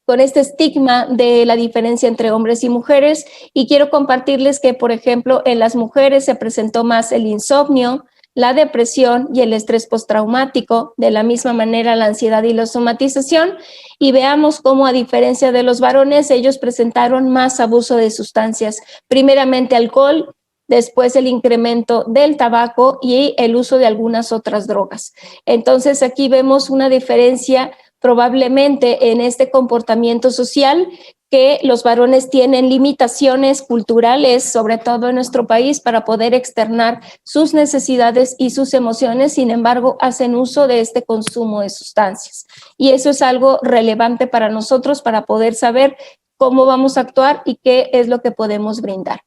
con este estigma de la diferencia entre hombres y mujeres, y quiero compartirles que, por ejemplo, en las mujeres se presentó más el insomnio, la depresión y el estrés postraumático, de la misma manera la ansiedad y la somatización, y veamos cómo, a diferencia de los varones, ellos presentaron más abuso de sustancias, primeramente alcohol, después el incremento del tabaco y el uso de algunas otras drogas. Entonces aquí vemos una diferencia probablemente en este comportamiento social, que los varones tienen limitaciones culturales, sobre todo en nuestro país, para poder externar sus necesidades y sus emociones. Sin embargo, hacen uso de este consumo de sustancias. Y eso es algo relevante para nosotros para poder saber cómo vamos a actuar y qué es lo que podemos brindar.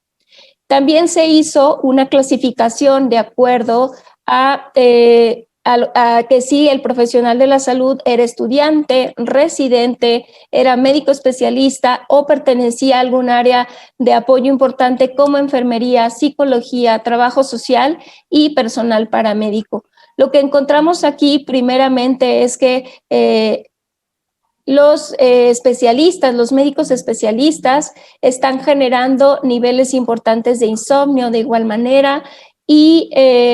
También se hizo una clasificación de acuerdo a que si el profesional de la salud era estudiante, residente, era médico especialista o pertenecía a algún área de apoyo importante como enfermería, psicología, trabajo social y personal paramédico. Lo que encontramos aquí primeramente es que los especialistas, los médicos especialistas, están generando niveles importantes de insomnio de igual manera, y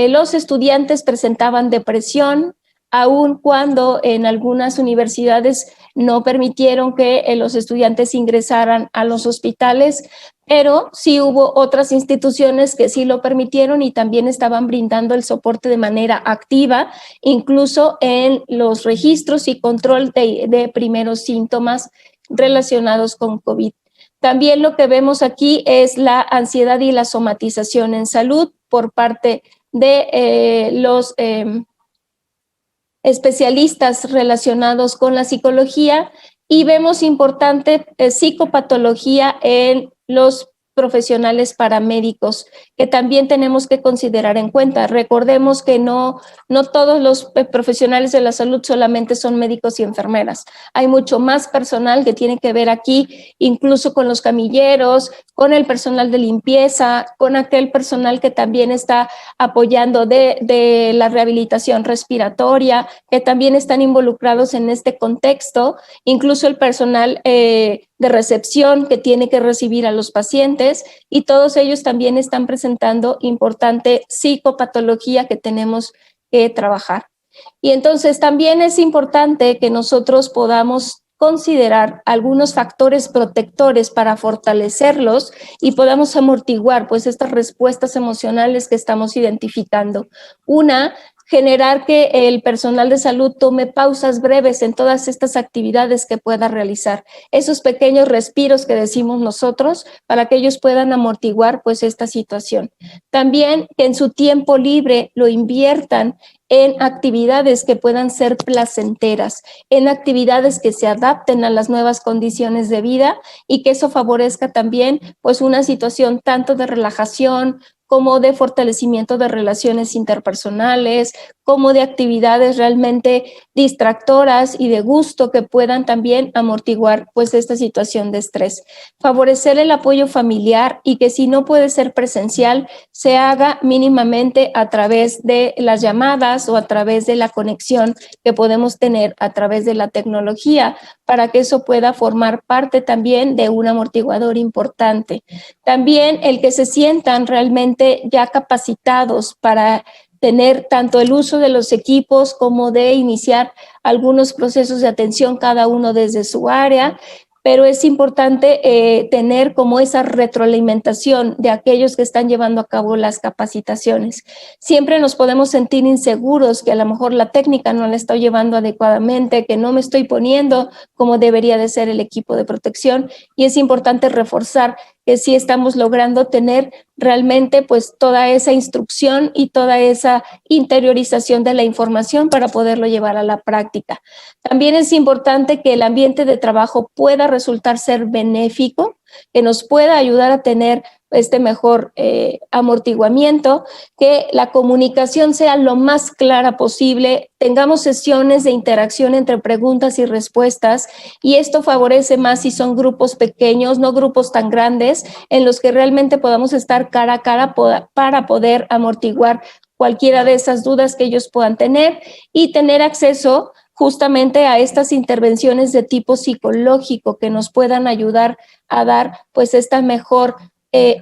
los estudiantes presentaban depresión, aun cuando en algunas universidades no permitieron que los estudiantes ingresaran a los hospitales, pero sí hubo otras instituciones que sí lo permitieron y también estaban brindando el soporte de manera activa, incluso en los registros y control de primeros síntomas relacionados con COVID. También lo que vemos aquí es la ansiedad y la somatización en salud por parte de los especialistas relacionados con la psicología, y vemos importante psicopatología en los profesionales paramédicos, que también tenemos que considerar en cuenta. Recordemos que no todos los profesionales de la salud solamente son médicos y enfermeras. Hay mucho más personal que tiene que ver aquí, incluso con los camilleros, con el personal de limpieza, con aquel personal que también está apoyando de la rehabilitación respiratoria, que también están involucrados en este contexto, incluso el personal de recepción que tiene que recibir a los pacientes, y todos ellos también están presentando importante psicopatología que tenemos que trabajar. Y entonces también es importante que nosotros podamos considerar algunos factores protectores para fortalecerlos y podamos amortiguar pues estas respuestas emocionales que estamos identificando. Una, generar que el personal de salud tome pausas breves en todas estas actividades que pueda realizar, esos pequeños respiros que decimos nosotros, para que ellos puedan amortiguar pues esta situación. También que en su tiempo libre lo inviertan en actividades que puedan ser placenteras, en actividades que se adapten a las nuevas condiciones de vida, y que eso favorezca también pues una situación tanto de relajación como de fortalecimiento de relaciones interpersonales, como de actividades realmente distractoras y de gusto que puedan también amortiguar pues esta situación de estrés. Favorecer el apoyo familiar, y que si no puede ser presencial, se haga mínimamente a través de las llamadas o a través de la conexión que podemos tener a través de la tecnología, para que eso pueda formar parte también de un amortiguador importante. También el que se sientan realmente ya capacitados para tener tanto el uso de los equipos como de iniciar algunos procesos de atención, cada uno desde su área, pero es importante tener como esa retroalimentación de aquellos que están llevando a cabo las capacitaciones. Siempre nos podemos sentir inseguros, que a lo mejor la técnica no la estoy llevando adecuadamente, que no me estoy poniendo como debería de ser el equipo de protección, y es importante reforzar que sí estamos logrando tener realmente pues toda esa instrucción y toda esa interiorización de la información para poderlo llevar a la práctica. También es importante que el ambiente de trabajo pueda resultar ser benéfico, que nos pueda ayudar a tener este mejor amortiguamiento, que la comunicación sea lo más clara posible, tengamos sesiones de interacción entre preguntas y respuestas, y esto favorece más si son grupos pequeños, no grupos tan grandes, en los que realmente podamos estar cara a cara para poder amortiguar cualquiera de esas dudas que ellos puedan tener y tener acceso justamente a estas intervenciones de tipo psicológico que nos puedan ayudar a dar pues esta mejor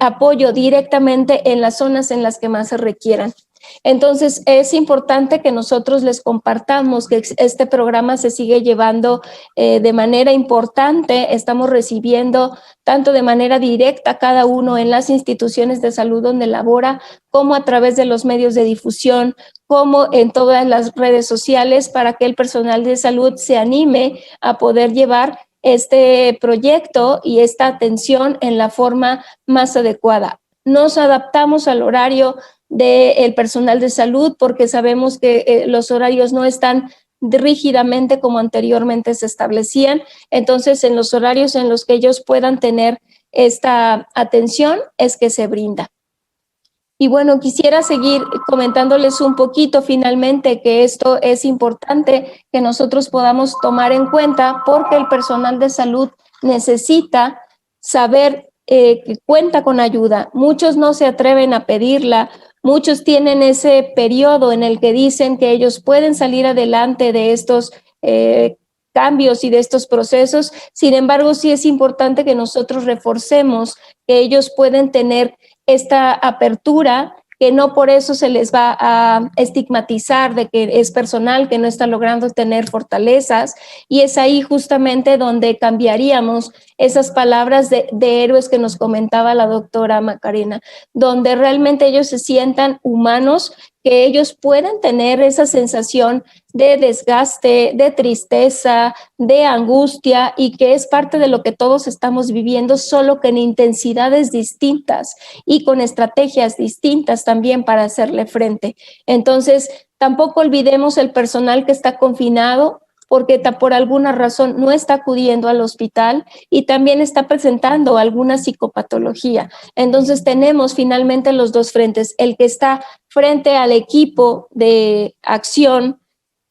apoyo directamente en las zonas en las que más se requieran. Entonces, es importante que nosotros les compartamos que este programa se sigue llevando de manera importante. Estamos recibiendo tanto de manera directa cada uno en las instituciones de salud donde labora, como a través de los medios de difusión, como en todas las redes sociales, para que el personal de salud se anime a poder llevar este proyecto y esta atención en la forma más adecuada. Nos adaptamos al horario del personal de salud porque sabemos que los horarios no están rígidamente como anteriormente se establecían. Entonces, en los horarios en los que ellos puedan tener esta atención es que se brinda. Y bueno, quisiera seguir comentándoles un poquito finalmente que esto es importante que nosotros podamos tomar en cuenta porque el personal de salud necesita saber que cuenta con ayuda. Muchos no se atreven a pedirla, muchos tienen ese periodo en el que dicen que ellos pueden salir adelante de estos cambios y de estos procesos. Sin embargo, sí es importante que nosotros reforcemos que ellos pueden tener esta apertura, que no por eso se les va a estigmatizar de que es personal, que no está logrando tener fortalezas, y es ahí justamente donde cambiaríamos esas palabras de héroes que nos comentaba la doctora Macarena, donde realmente ellos se sientan humanos, que ellos pueden tener esa sensación de desgaste, de tristeza, de angustia, y que es parte de lo que todos estamos viviendo, solo que en intensidades distintas y con estrategias distintas también para hacerle frente. Entonces, tampoco olvidemos el personal que está confinado, porque por alguna razón no está acudiendo al hospital y también está presentando alguna psicopatología. Entonces tenemos finalmente los dos frentes, el que está frente al equipo de acción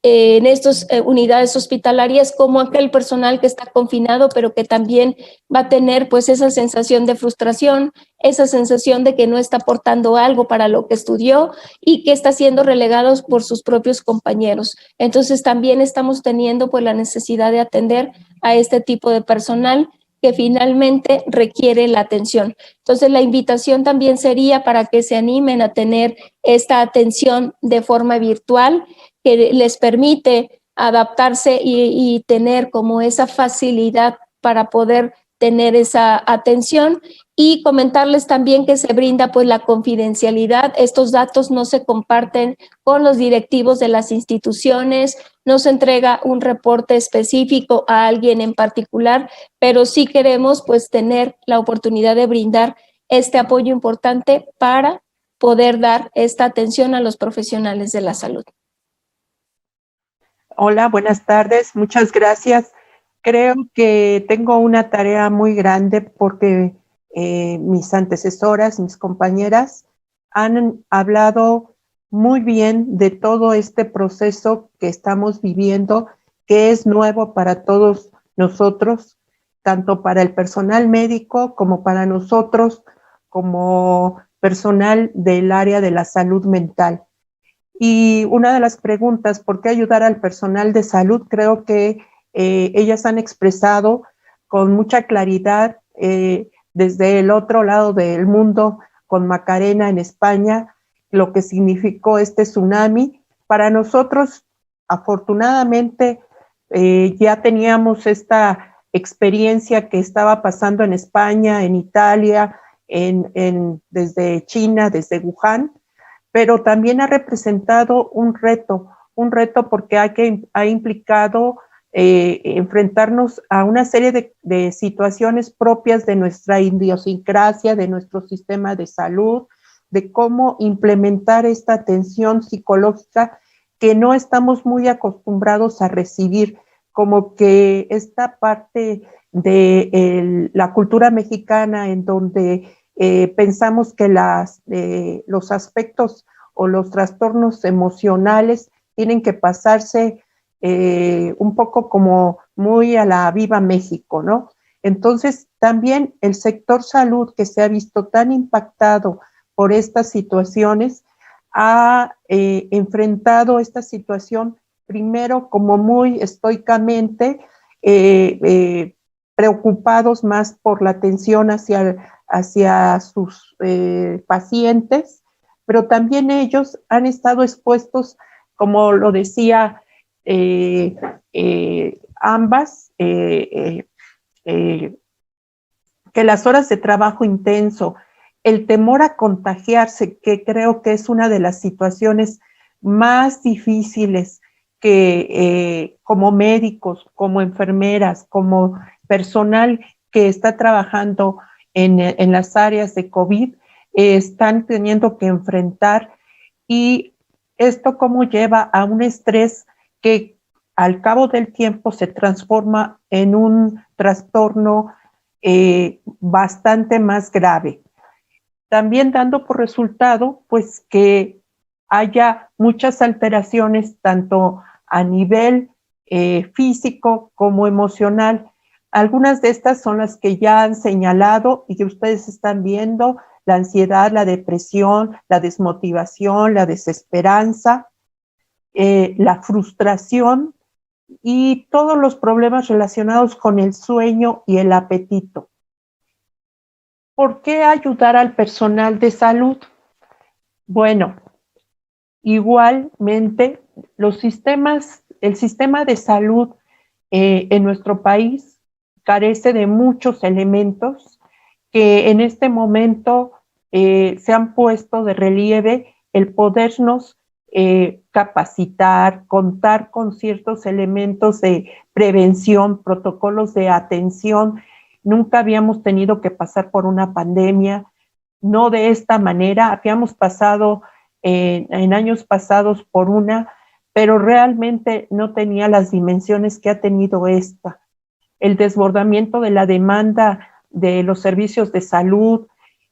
en estas unidades hospitalarias, como aquel personal que está confinado, pero que también va a tener pues esa sensación de frustración, esa sensación de que no está aportando algo para lo que estudió y que está siendo relegado por sus propios compañeros. Entonces también estamos teniendo pues la necesidad de atender a este tipo de personal que finalmente requiere la atención. Entonces la invitación también sería para que se animen a tener esta atención de forma virtual, que les permite adaptarse y tener como esa facilidad para poder tener esa atención, y comentarles también que se brinda pues la confidencialidad. Estos datos no se comparten con los directivos de las instituciones, no se entrega un reporte específico a alguien en particular, pero sí queremos pues tener la oportunidad de brindar este apoyo importante para poder dar esta atención a los profesionales de la salud. Hola, buenas tardes, muchas gracias. Creo que tengo una tarea muy grande porque mis antecesoras, mis compañeras, han hablado muy bien de todo este proceso que estamos viviendo, que es nuevo para todos nosotros, tanto para el personal médico como para nosotros, como personal del área de la salud mental. Y una de las preguntas, ¿por qué ayudar al personal de salud? Creo que ellas han expresado con mucha claridad desde el otro lado del mundo, con Macarena en España, lo que significó este tsunami. Para nosotros, afortunadamente, ya teníamos esta experiencia que estaba pasando en España, en Italia, desde China, desde Wuhan, pero también ha representado un reto porque ha implicado enfrentarnos a una serie de situaciones propias de nuestra idiosincrasia, de nuestro sistema de salud, de cómo implementar esta atención psicológica que no estamos muy acostumbrados a recibir, como que esta parte de la cultura mexicana en donde pensamos que los aspectos o los trastornos emocionales tienen que pasarse un poco como muy a la viva México, ¿no? Entonces, también el sector salud, que se ha visto tan impactado por estas situaciones, ha enfrentado esta situación primero como muy estoicamente, preocupados más por la atención hacia sus pacientes, pero también ellos han estado expuestos, como lo decía ambas, que las horas de trabajo intenso, el temor a contagiarse, que creo que es una de las situaciones más difíciles que como médicos, como enfermeras, como personal que está trabajando en las áreas de COVID, están teniendo que enfrentar, y esto como lleva a un estrés que al cabo del tiempo se transforma en un trastorno bastante más grave. También dando por resultado, pues, que haya muchas alteraciones tanto a nivel físico como emocional. Algunas de estas son las que ya han señalado y que ustedes están viendo: la ansiedad, la depresión, la desmotivación, la desesperanza, la frustración y todos los problemas relacionados con el sueño y el apetito. ¿Por qué ayudar al personal de salud? Bueno, igualmente el sistema de salud en nuestro país carece de muchos elementos que en este momento se han puesto de relieve, el podernos capacitar, contar con ciertos elementos de prevención, protocolos de atención. Nunca habíamos tenido que pasar por una pandemia, no de esta manera. Habíamos pasado en años pasados por una, pero realmente no tenía las dimensiones que ha tenido esta. El desbordamiento de la demanda de los servicios de salud,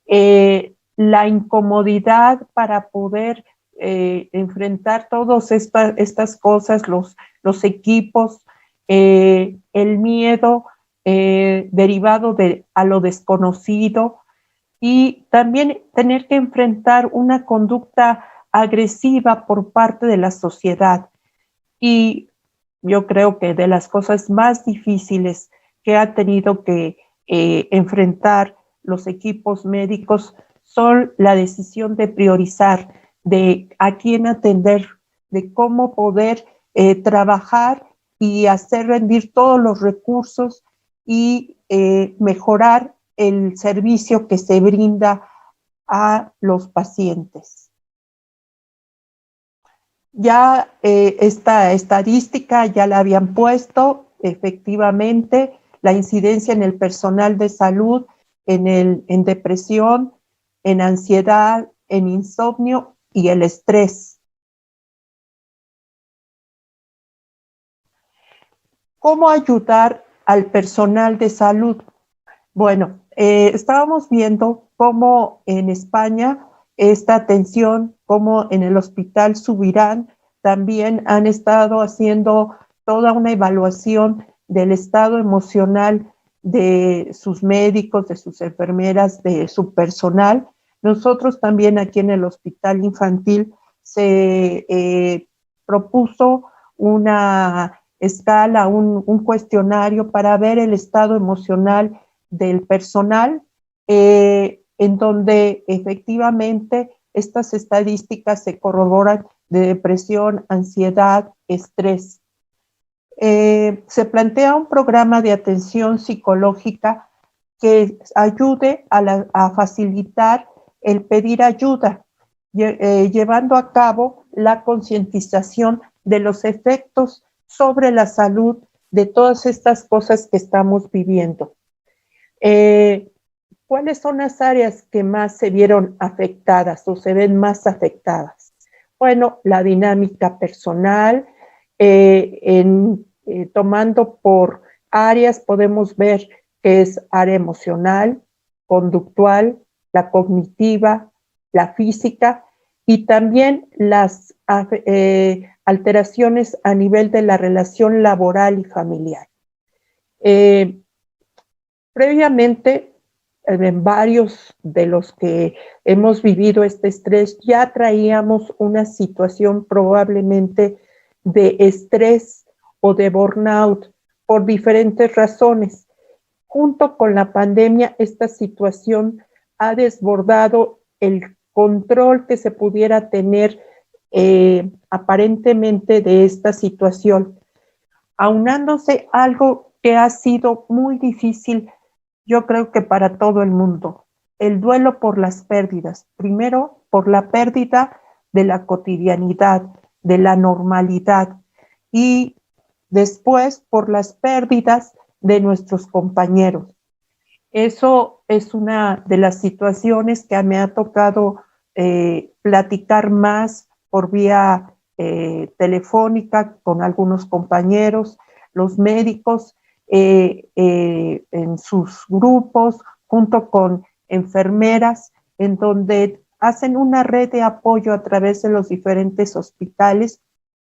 la incomodidad para poder enfrentar todas estas cosas, los equipos, el miedo derivado a lo desconocido, y también tener que enfrentar una conducta agresiva por parte de la sociedad. Y yo creo que de las cosas más difíciles que ha tenido que enfrentar los equipos médicos son la decisión de priorizar, de a quién atender, de cómo poder trabajar y hacer rendir todos los recursos y mejorar el servicio que se brinda a los pacientes. Ya esta estadística ya la habían puesto, efectivamente, la incidencia en el personal de salud, en depresión, en ansiedad, en insomnio y el estrés. ¿Cómo ayudar al personal de salud? Bueno, estábamos viendo cómo en España esta atención, como en el Hospital Subirán, también han estado haciendo toda una evaluación del estado emocional de sus médicos, de sus enfermeras, de su personal. Nosotros también aquí en el Hospital Infantil se propuso una escala, un cuestionario para ver el estado emocional del personal, en donde efectivamente estas estadísticas se corroboran de depresión, ansiedad, estrés. Se plantea un programa de atención psicológica que ayude a facilitar el pedir ayuda, llevando a cabo la concientización de los efectos sobre la salud de todas estas cosas que estamos viviendo. ¿Cuáles son las áreas que más se vieron afectadas o se ven más afectadas? Bueno, la dinámica personal, tomando por áreas podemos ver que es área emocional, conductual, la cognitiva, la física y también las alteraciones a nivel de la relación laboral y familiar. Previamente, en varios de los que hemos vivido este estrés, ya traíamos una situación probablemente de estrés o de burnout por diferentes razones. Junto con la pandemia, esta situación ha desbordado el control que se pudiera tener aparentemente de esta situación, aunándose algo que ha sido muy difícil, yo creo que para todo el mundo, el duelo por las pérdidas. Primero, por la pérdida de la cotidianidad, de la normalidad, y después por las pérdidas de nuestros compañeros. Eso es una de las situaciones que me ha tocado platicar más por vía telefónica con algunos compañeros, los médicos en sus grupos, junto con enfermeras, en donde hacen una red de apoyo a través de los diferentes hospitales,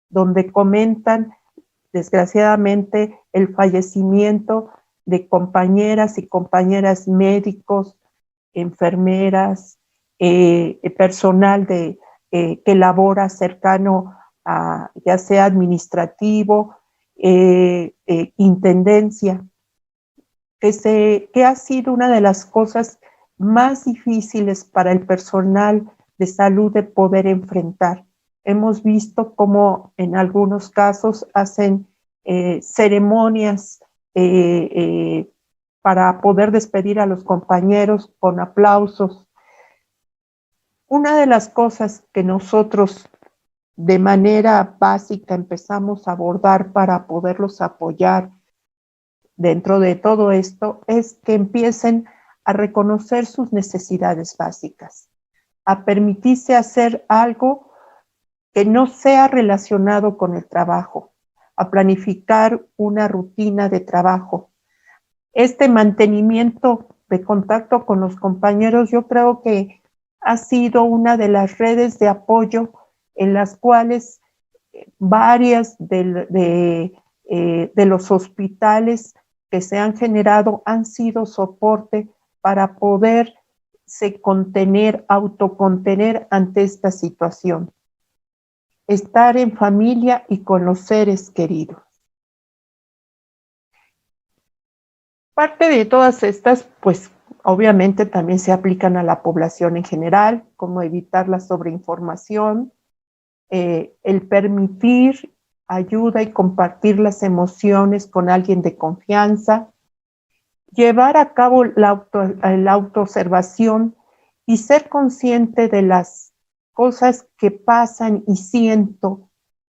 donde comentan, desgraciadamente, el fallecimiento de compañeras y compañeras médicos, enfermeras, personal que labora cercano a, ya sea administrativo, intendencia, que ha sido una de las cosas más difíciles para el personal de salud de poder enfrentar. Hemos visto cómo en algunos casos hacen ceremonias para poder despedir a los compañeros con aplausos. Una de las cosas que nosotros de manera básica empezamos a abordar para poderlos apoyar dentro de todo esto es que empiecen a reconocer sus necesidades básicas, a permitirse hacer algo que no sea relacionado con el trabajo, a planificar una rutina de trabajo. Este mantenimiento de contacto con los compañeros, yo creo que ha sido una de las redes de apoyo en las cuales varias de los hospitales que se han generado han sido soporte para poderse contener, autocontener ante esta situación. Estar en familia y con los seres queridos. Parte de todas estas, pues obviamente también se aplican a la población en general, como evitar la sobreinformación, el permitir ayuda y compartir las emociones con alguien de confianza, llevar a cabo la autoobservación y ser consciente de las cosas que pasan y siento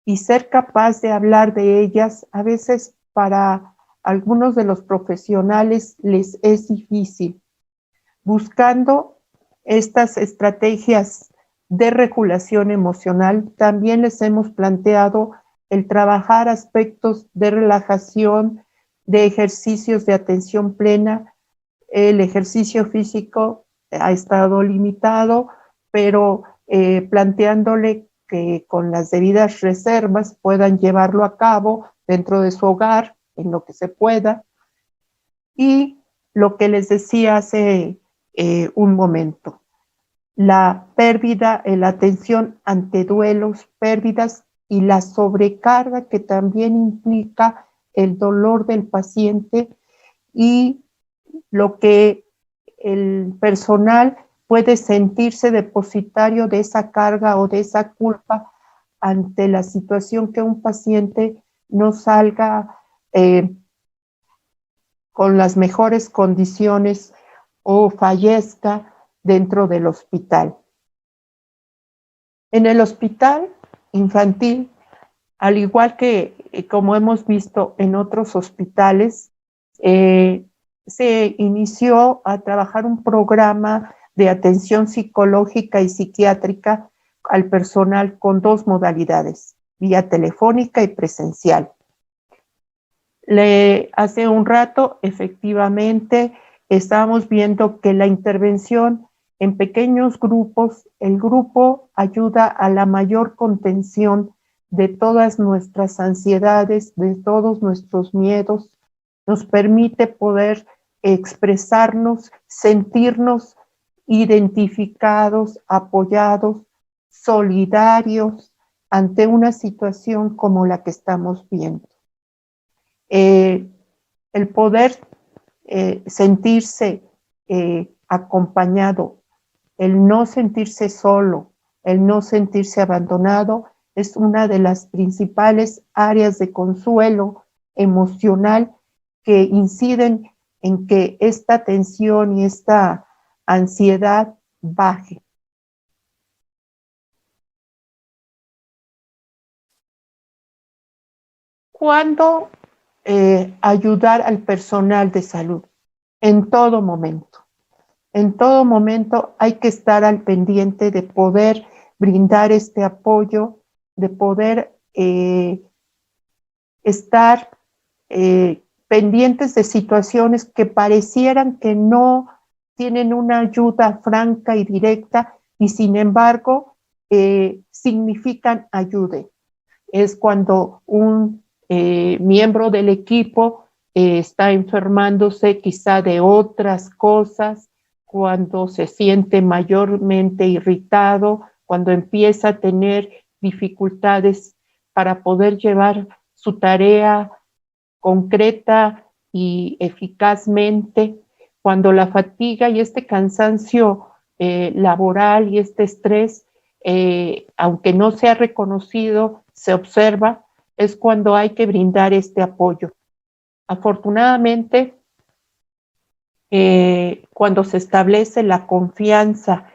y ser capaz de hablar de ellas. A veces para algunos de los profesionales les es difícil. Buscando estas estrategias de regulación emocional, también les hemos planteado el trabajar aspectos de relajación, de ejercicios de atención plena. El ejercicio físico ha estado limitado, pero planteándole que con las debidas reservas puedan llevarlo a cabo dentro de su hogar, en lo que se pueda. Y lo que les decía hace un momento, la pérdida, la atención ante duelos, pérdidas y la sobrecarga que también implica el dolor del paciente y lo que el personal puede sentirse depositario de esa carga o de esa culpa ante la situación que un paciente no salga con las mejores condiciones o fallezca dentro del hospital. En el hospital infantil, al igual que como hemos visto en otros hospitales, se inició a trabajar un programa de atención psicológica y psiquiátrica al personal con 2 modalidades, vía telefónica y presencial. Hace un rato, efectivamente, estábamos viendo que la intervención en pequeños grupos, el grupo ayuda a la mayor contención de todas nuestras ansiedades, de todos nuestros miedos, nos permite poder expresarnos, sentirnos identificados, apoyados, solidarios ante una situación como la que estamos viendo. El poder sentirse acompañado, el no sentirse solo, el no sentirse abandonado, es una de las principales áreas de consuelo emocional que inciden en que esta tensión y esta ansiedad baje. ¿Cuándo ayudar al personal de salud? En todo momento. En todo momento hay que estar al pendiente de poder brindar este apoyo, de poder estar pendientes de situaciones que parecieran que no tienen una ayuda franca y directa y sin embargo significan ayuda. Es cuando un miembro del equipo está enfermándose quizá de otras cosas, cuando se siente mayormente irritado, cuando empieza a tener dificultades para poder llevar su tarea concreta y eficazmente, cuando la fatiga y este cansancio laboral y este estrés, aunque no sea reconocido, se observa, es cuando hay que brindar este apoyo. Afortunadamente, cuando se establece la confianza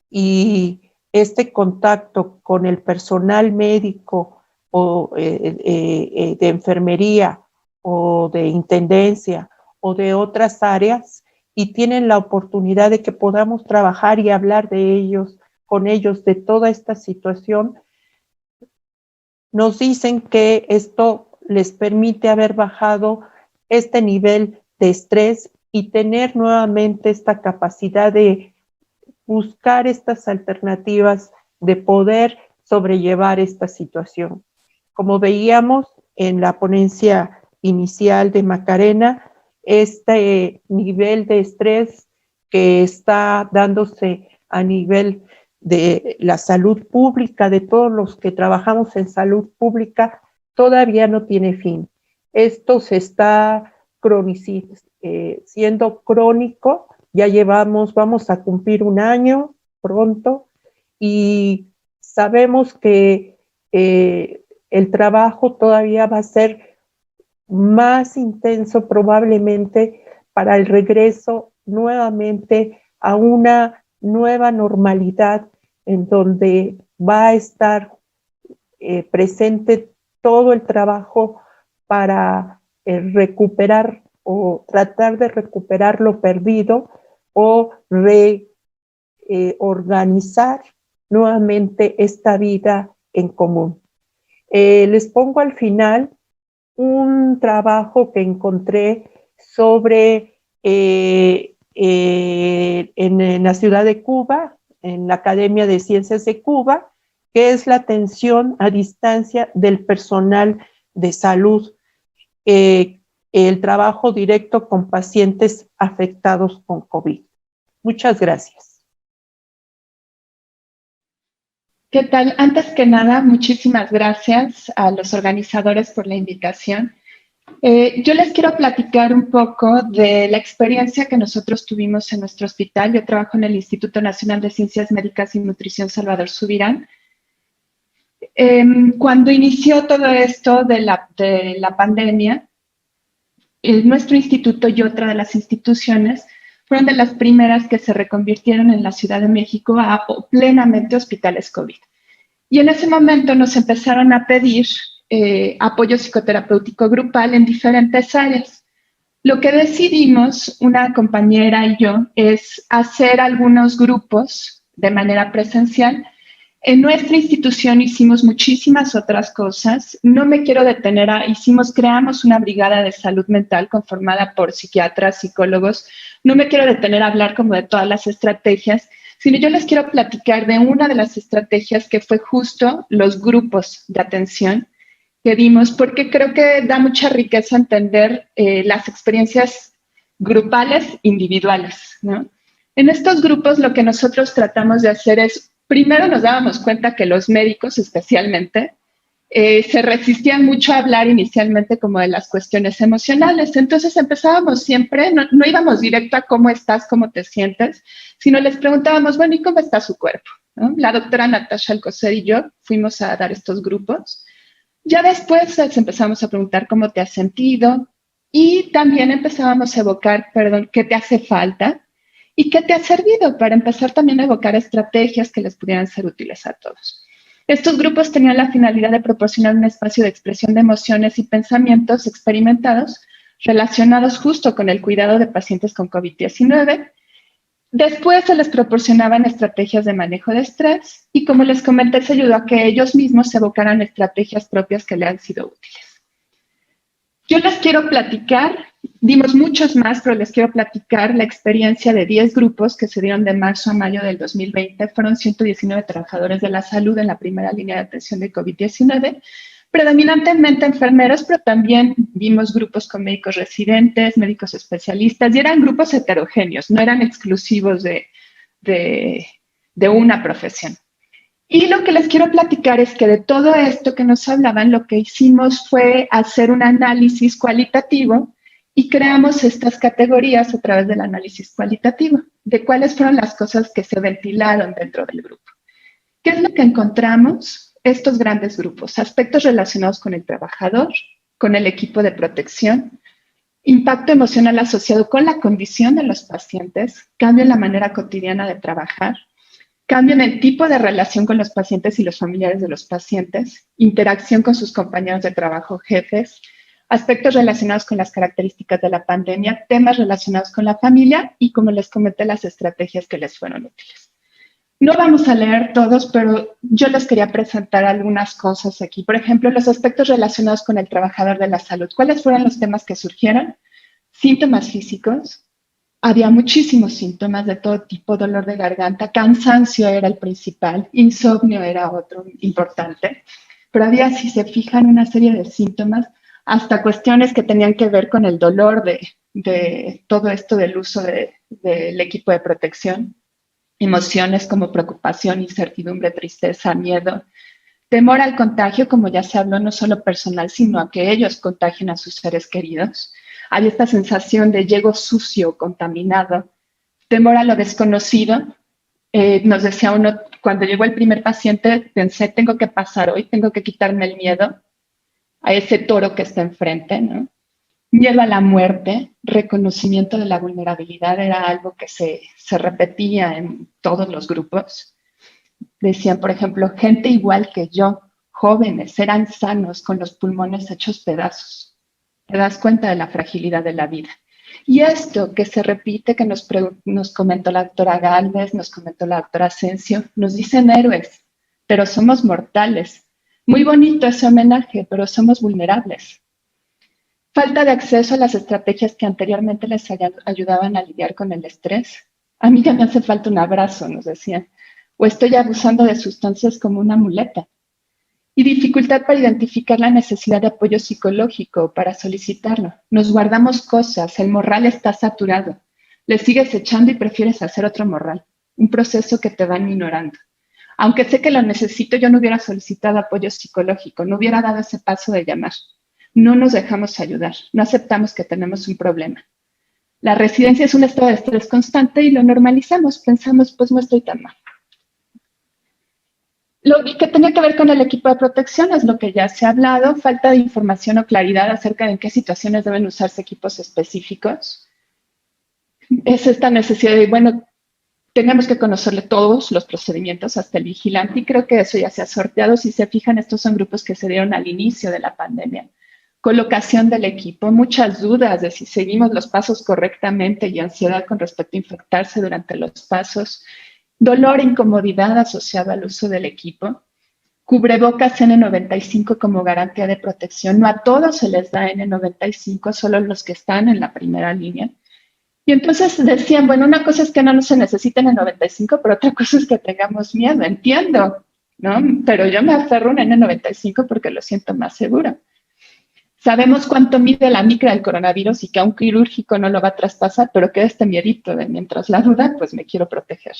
y este contacto con el personal médico o de enfermería o de intendencia o de otras áreas y tienen la oportunidad de que podamos trabajar y hablar de ellos, con ellos, de toda esta situación, nos dicen que esto les permite haber bajado este nivel de estrés y tener nuevamente esta capacidad de buscar estas alternativas de poder sobrellevar esta situación. Como veíamos en la ponencia inicial de Macarena, este nivel de estrés que está dándose a nivel de la salud pública, de todos los que trabajamos en salud pública, todavía no tiene fin. Esto se está siendo crónico, ya vamos a cumplir 1 año pronto y sabemos que el trabajo todavía va a ser más intenso probablemente para el regreso nuevamente a una nueva normalidad en donde va a estar presente todo el trabajo para recuperar o tratar de recuperar lo perdido o reorganizar nuevamente esta vida en común. Les pongo al final un trabajo que encontré sobre en la ciudad de Cuba, en la Academia de Ciencias de Cuba, que es la atención a distancia del personal de salud, el trabajo directo con pacientes afectados con COVID. Muchas gracias. ¿Qué tal? Antes que nada, muchísimas gracias a los organizadores por la invitación. Yo les quiero platicar un poco de la experiencia que nosotros tuvimos en nuestro hospital. Yo trabajo en el Instituto Nacional de Ciencias Médicas y Nutrición Salvador Subirán. Cuando inició todo esto de la pandemia, nuestro instituto y otra de las instituciones fueron de las primeras que se reconvirtieron en la Ciudad de México a plenamente hospitales COVID. Y en ese momento nos empezaron a pedir apoyo psicoterapéutico grupal en diferentes áreas. Lo que decidimos, una compañera y yo, es hacer algunos grupos de manera presencial. En nuestra institución hicimos muchísimas otras cosas. No me quiero detener creamos una brigada de salud mental conformada por psiquiatras, psicólogos. No me quiero detener a hablar como de todas las estrategias, sino yo les quiero platicar de una de las estrategias que fue justo los grupos de atención que dimos, porque creo que da mucha riqueza entender las experiencias grupales, individuales, ¿no? En estos grupos lo que nosotros tratamos de hacer es, primero nos dábamos cuenta que los médicos especialmente se resistían mucho a hablar inicialmente como de las cuestiones emocionales. Entonces empezábamos siempre, no íbamos directo a cómo estás, cómo te sientes, sino les preguntábamos, bueno, ¿y cómo está su cuerpo? ¿No? La doctora Natasha Alcocer y yo fuimos a dar estos grupos. Ya después les empezamos a preguntar cómo te has sentido y también empezábamos a evocar, qué te hace falta y qué te ha servido para empezar también a evocar estrategias que les pudieran ser útiles a todos. Estos grupos tenían la finalidad de proporcionar un espacio de expresión de emociones y pensamientos experimentados relacionados justo con el cuidado de pacientes con COVID-19. Después se les proporcionaban estrategias de manejo de estrés y, como les comenté, se ayudó a que ellos mismos evocaran estrategias propias que le han sido útiles. Yo les quiero platicar, dimos muchos más, pero les quiero platicar la experiencia de 10 grupos que se dieron de marzo a mayo del 2020. Fueron 119 trabajadores de la salud en la primera línea de atención de COVID-19, predominantemente enfermeros, pero también vimos grupos con médicos residentes, médicos especialistas, y eran grupos heterogéneos, no eran exclusivos de una profesión. Y lo que les quiero platicar es que de todo esto que nos hablaban, lo que hicimos fue hacer un análisis cualitativo y creamos estas categorías a través del análisis cualitativo, de cuáles fueron las cosas que se ventilaron dentro del grupo. ¿Qué es lo que encontramos? Estos grandes grupos, aspectos relacionados con el trabajador, con el equipo de protección, impacto emocional asociado con la condición de los pacientes, cambio en la manera cotidiana de trabajar, cambio en el tipo de relación con los pacientes y los familiares de los pacientes, interacción con sus compañeros de trabajo, jefes, aspectos relacionados con las características de la pandemia, temas relacionados con la familia y, como les comenté, las estrategias que les fueron útiles. No vamos a leer todos, pero yo les quería presentar algunas cosas aquí. Por ejemplo, los aspectos relacionados con el trabajador de la salud. ¿Cuáles fueron los temas que surgieron? Síntomas físicos. Había muchísimos síntomas de todo tipo, dolor de garganta, cansancio era el principal, insomnio era otro importante, pero había, si se fijan, una serie de síntomas, hasta cuestiones que tenían que ver con el dolor de todo esto del uso del equipo de protección, emociones como preocupación, incertidumbre, tristeza, miedo, temor al contagio, como ya se habló, no solo personal, sino a que ellos contagien a sus seres queridos. Hay esta sensación de llego sucio, contaminado, temor a lo desconocido. Nos decía uno, cuando llegó el primer paciente, pensé, tengo que pasar hoy, tengo que quitarme el miedo a ese toro que está enfrente, ¿no? Miedo a la muerte, reconocimiento de la vulnerabilidad, era algo que se repetía en todos los grupos. Decían, por ejemplo, gente igual que yo, jóvenes, eran sanos con los pulmones hechos pedazos. Te das cuenta de la fragilidad de la vida. Y esto que se repite, que nos comentó la doctora Gálvez, nos comentó la doctora Asensio, nos dicen héroes, pero somos mortales. Muy bonito ese homenaje, pero somos vulnerables. Falta de acceso a las estrategias que anteriormente les ayudaban a lidiar con el estrés. A mí ya me hace falta un abrazo, nos decían. O estoy abusando de sustancias como una muleta. Y dificultad para identificar la necesidad de apoyo psicológico para solicitarlo. Nos guardamos cosas, el morral está saturado. Le sigues echando y prefieres hacer otro morral. Un proceso que te van ignorando. Aunque sé que lo necesito, yo no hubiera solicitado apoyo psicológico, no hubiera dado ese paso de llamar. No nos dejamos ayudar, no aceptamos que tenemos un problema. La residencia es un estado de estrés constante y lo normalizamos, pensamos, pues no estoy tan mal. Lo que tenía que ver con el equipo de protección es lo que ya se ha hablado, falta de información o claridad acerca de en qué situaciones deben usarse equipos específicos. Es esta necesidad de, bueno, Tenemos que conocerle todos los procedimientos hasta el vigilante y creo que eso ya se ha sorteado. Si se fijan, estos son grupos que se dieron al inicio de la pandemia. Colocación del equipo, muchas dudas de si seguimos los pasos correctamente y ansiedad con respecto a infectarse durante los pasos, dolor e incomodidad asociado al uso del equipo, cubrebocas N95 como garantía de protección. No a todos se les da N95, solo los que están en la primera línea. Y entonces decían, bueno, una cosa es que no se necesiten N95, pero otra cosa es que tengamos miedo, entiendo, ¿no? Pero yo me aferro a un N95 porque lo siento más seguro. Sabemos cuánto mide la micra del coronavirus y que a un quirúrgico no lo va a traspasar, pero queda este miedito de mientras la duda, pues me quiero proteger.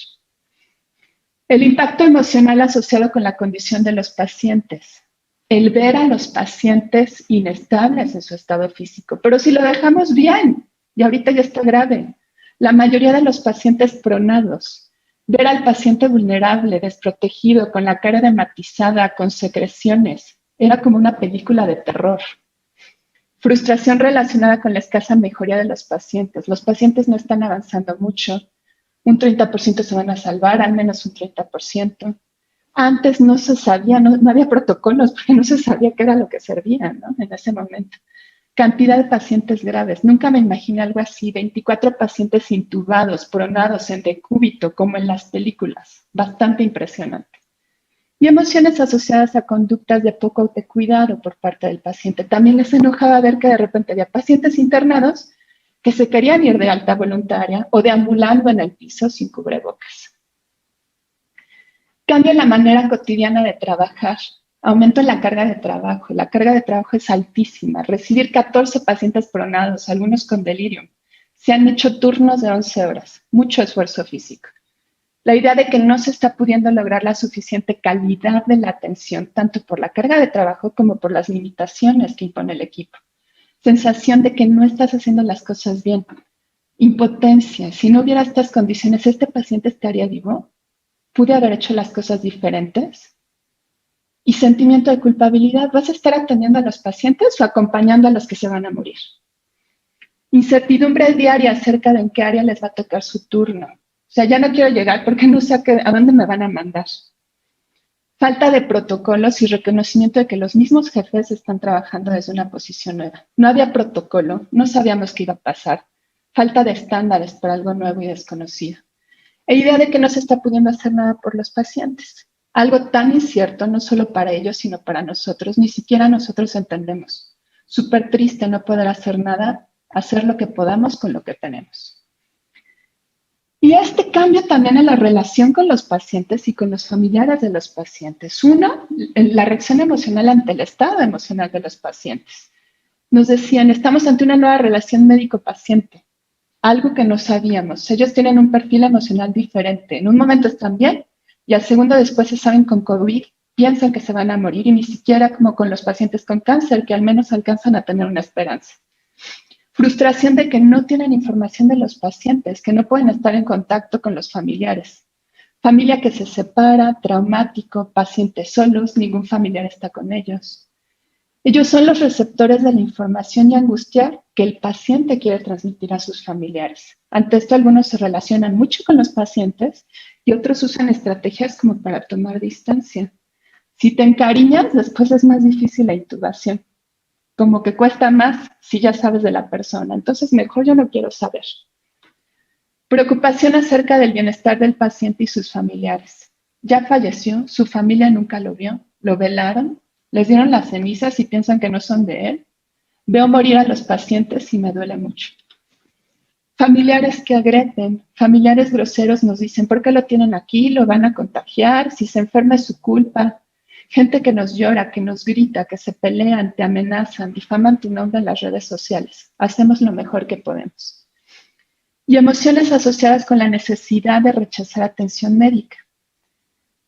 El impacto emocional asociado con la condición de los pacientes. El ver a los pacientes inestables en su estado físico. Pero si lo dejamos bien, y ahorita ya está grave, la mayoría de los pacientes pronados, ver al paciente vulnerable, desprotegido, con la cara dermatizada, con secreciones, era como una película de terror. Frustración relacionada con la escasa mejoría de los pacientes. Los pacientes no están avanzando mucho. Un 30% se van a salvar, al menos un 30%. Antes no se sabía, no había protocolos porque no se sabía qué era lo que servía, ¿no? En ese momento. Cantidad de pacientes graves. Nunca me imaginé algo así. 24 pacientes intubados, pronados en decúbito, como en las películas. Bastante impresionante. Y emociones asociadas a conductas de poco autocuidado por parte del paciente. También les enojaba ver que de repente había pacientes internados que se querían ir de alta voluntaria o deambulando en el piso sin cubrebocas. Cambia la manera cotidiana de trabajar. Aumento en la carga de trabajo. La carga de trabajo es altísima. Recibir 14 pacientes pronados, algunos con delirium. Se han hecho turnos de 11 horas. Mucho esfuerzo físico. La idea de que no se está pudiendo lograr la suficiente calidad de la atención, tanto por la carga de trabajo como por las limitaciones que impone el equipo. Sensación de que no estás haciendo las cosas bien. Impotencia. Si no hubiera estas condiciones, ¿este paciente estaría vivo? ¿Pude haber hecho las cosas diferentes? Y sentimiento de culpabilidad. ¿Vas a estar atendiendo a los pacientes o acompañando a los que se van a morir? Incertidumbre diaria acerca de en qué área les va a tocar su turno. O sea, ya no quiero llegar porque no sé a dónde me van a mandar. Falta de protocolos y reconocimiento de que los mismos jefes están trabajando desde una posición nueva. No había protocolo, no sabíamos qué iba a pasar. Falta de estándares para algo nuevo y desconocido. E idea de que no se está pudiendo hacer nada por los pacientes. Algo tan incierto, no solo para ellos, sino para nosotros. Ni siquiera nosotros entendemos. Súper triste no poder hacer nada, hacer lo que podamos con lo que tenemos. Y este cambio también en la relación con los pacientes y con los familiares de los pacientes. Uno, la reacción emocional ante el estado emocional de los pacientes. Nos decían, estamos ante una nueva relación médico-paciente, algo que no sabíamos. Ellos tienen un perfil emocional diferente. En un momento están bien y al segundo después se saben con COVID, piensan que se van a morir y ni siquiera como con los pacientes con cáncer, que al menos alcanzan a tener una esperanza. Frustración de que no tienen información de los pacientes, que no pueden estar en contacto con los familiares. Familia que se separa, traumático, pacientes solos, ningún familiar está con ellos. Ellos son los receptores de la información y angustia que el paciente quiere transmitir a sus familiares. Ante esto, algunos se relacionan mucho con los pacientes y otros usan estrategias como para tomar distancia. Si te encariñas, después es más difícil la intubación. Como que cuesta más si ya sabes de la persona. Entonces, mejor yo no quiero saber. Preocupación acerca del bienestar del paciente y sus familiares. Ya falleció, su familia nunca lo vio, lo velaron, les dieron las cenizas y piensan que no son de él. Veo morir a los pacientes y me duele mucho. Familiares que agreden, familiares groseros nos dicen, ¿por qué lo tienen aquí? Lo van a contagiar, si se enferma es su culpa. Gente que nos llora, que nos grita, que se pelean, te amenazan, difaman tu nombre en las redes sociales. Hacemos lo mejor que podemos. Y emociones asociadas con la necesidad de rechazar atención médica.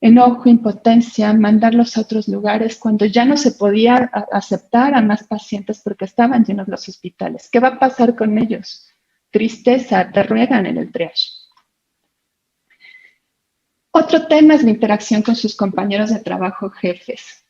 Enojo, impotencia, mandarlos a otros lugares cuando ya no se podía aceptar a más pacientes porque estaban llenos los hospitales. ¿Qué va a pasar con ellos? Tristeza, te ruegan en el triage. Otro tema es la interacción con sus compañeros de trabajo jefes.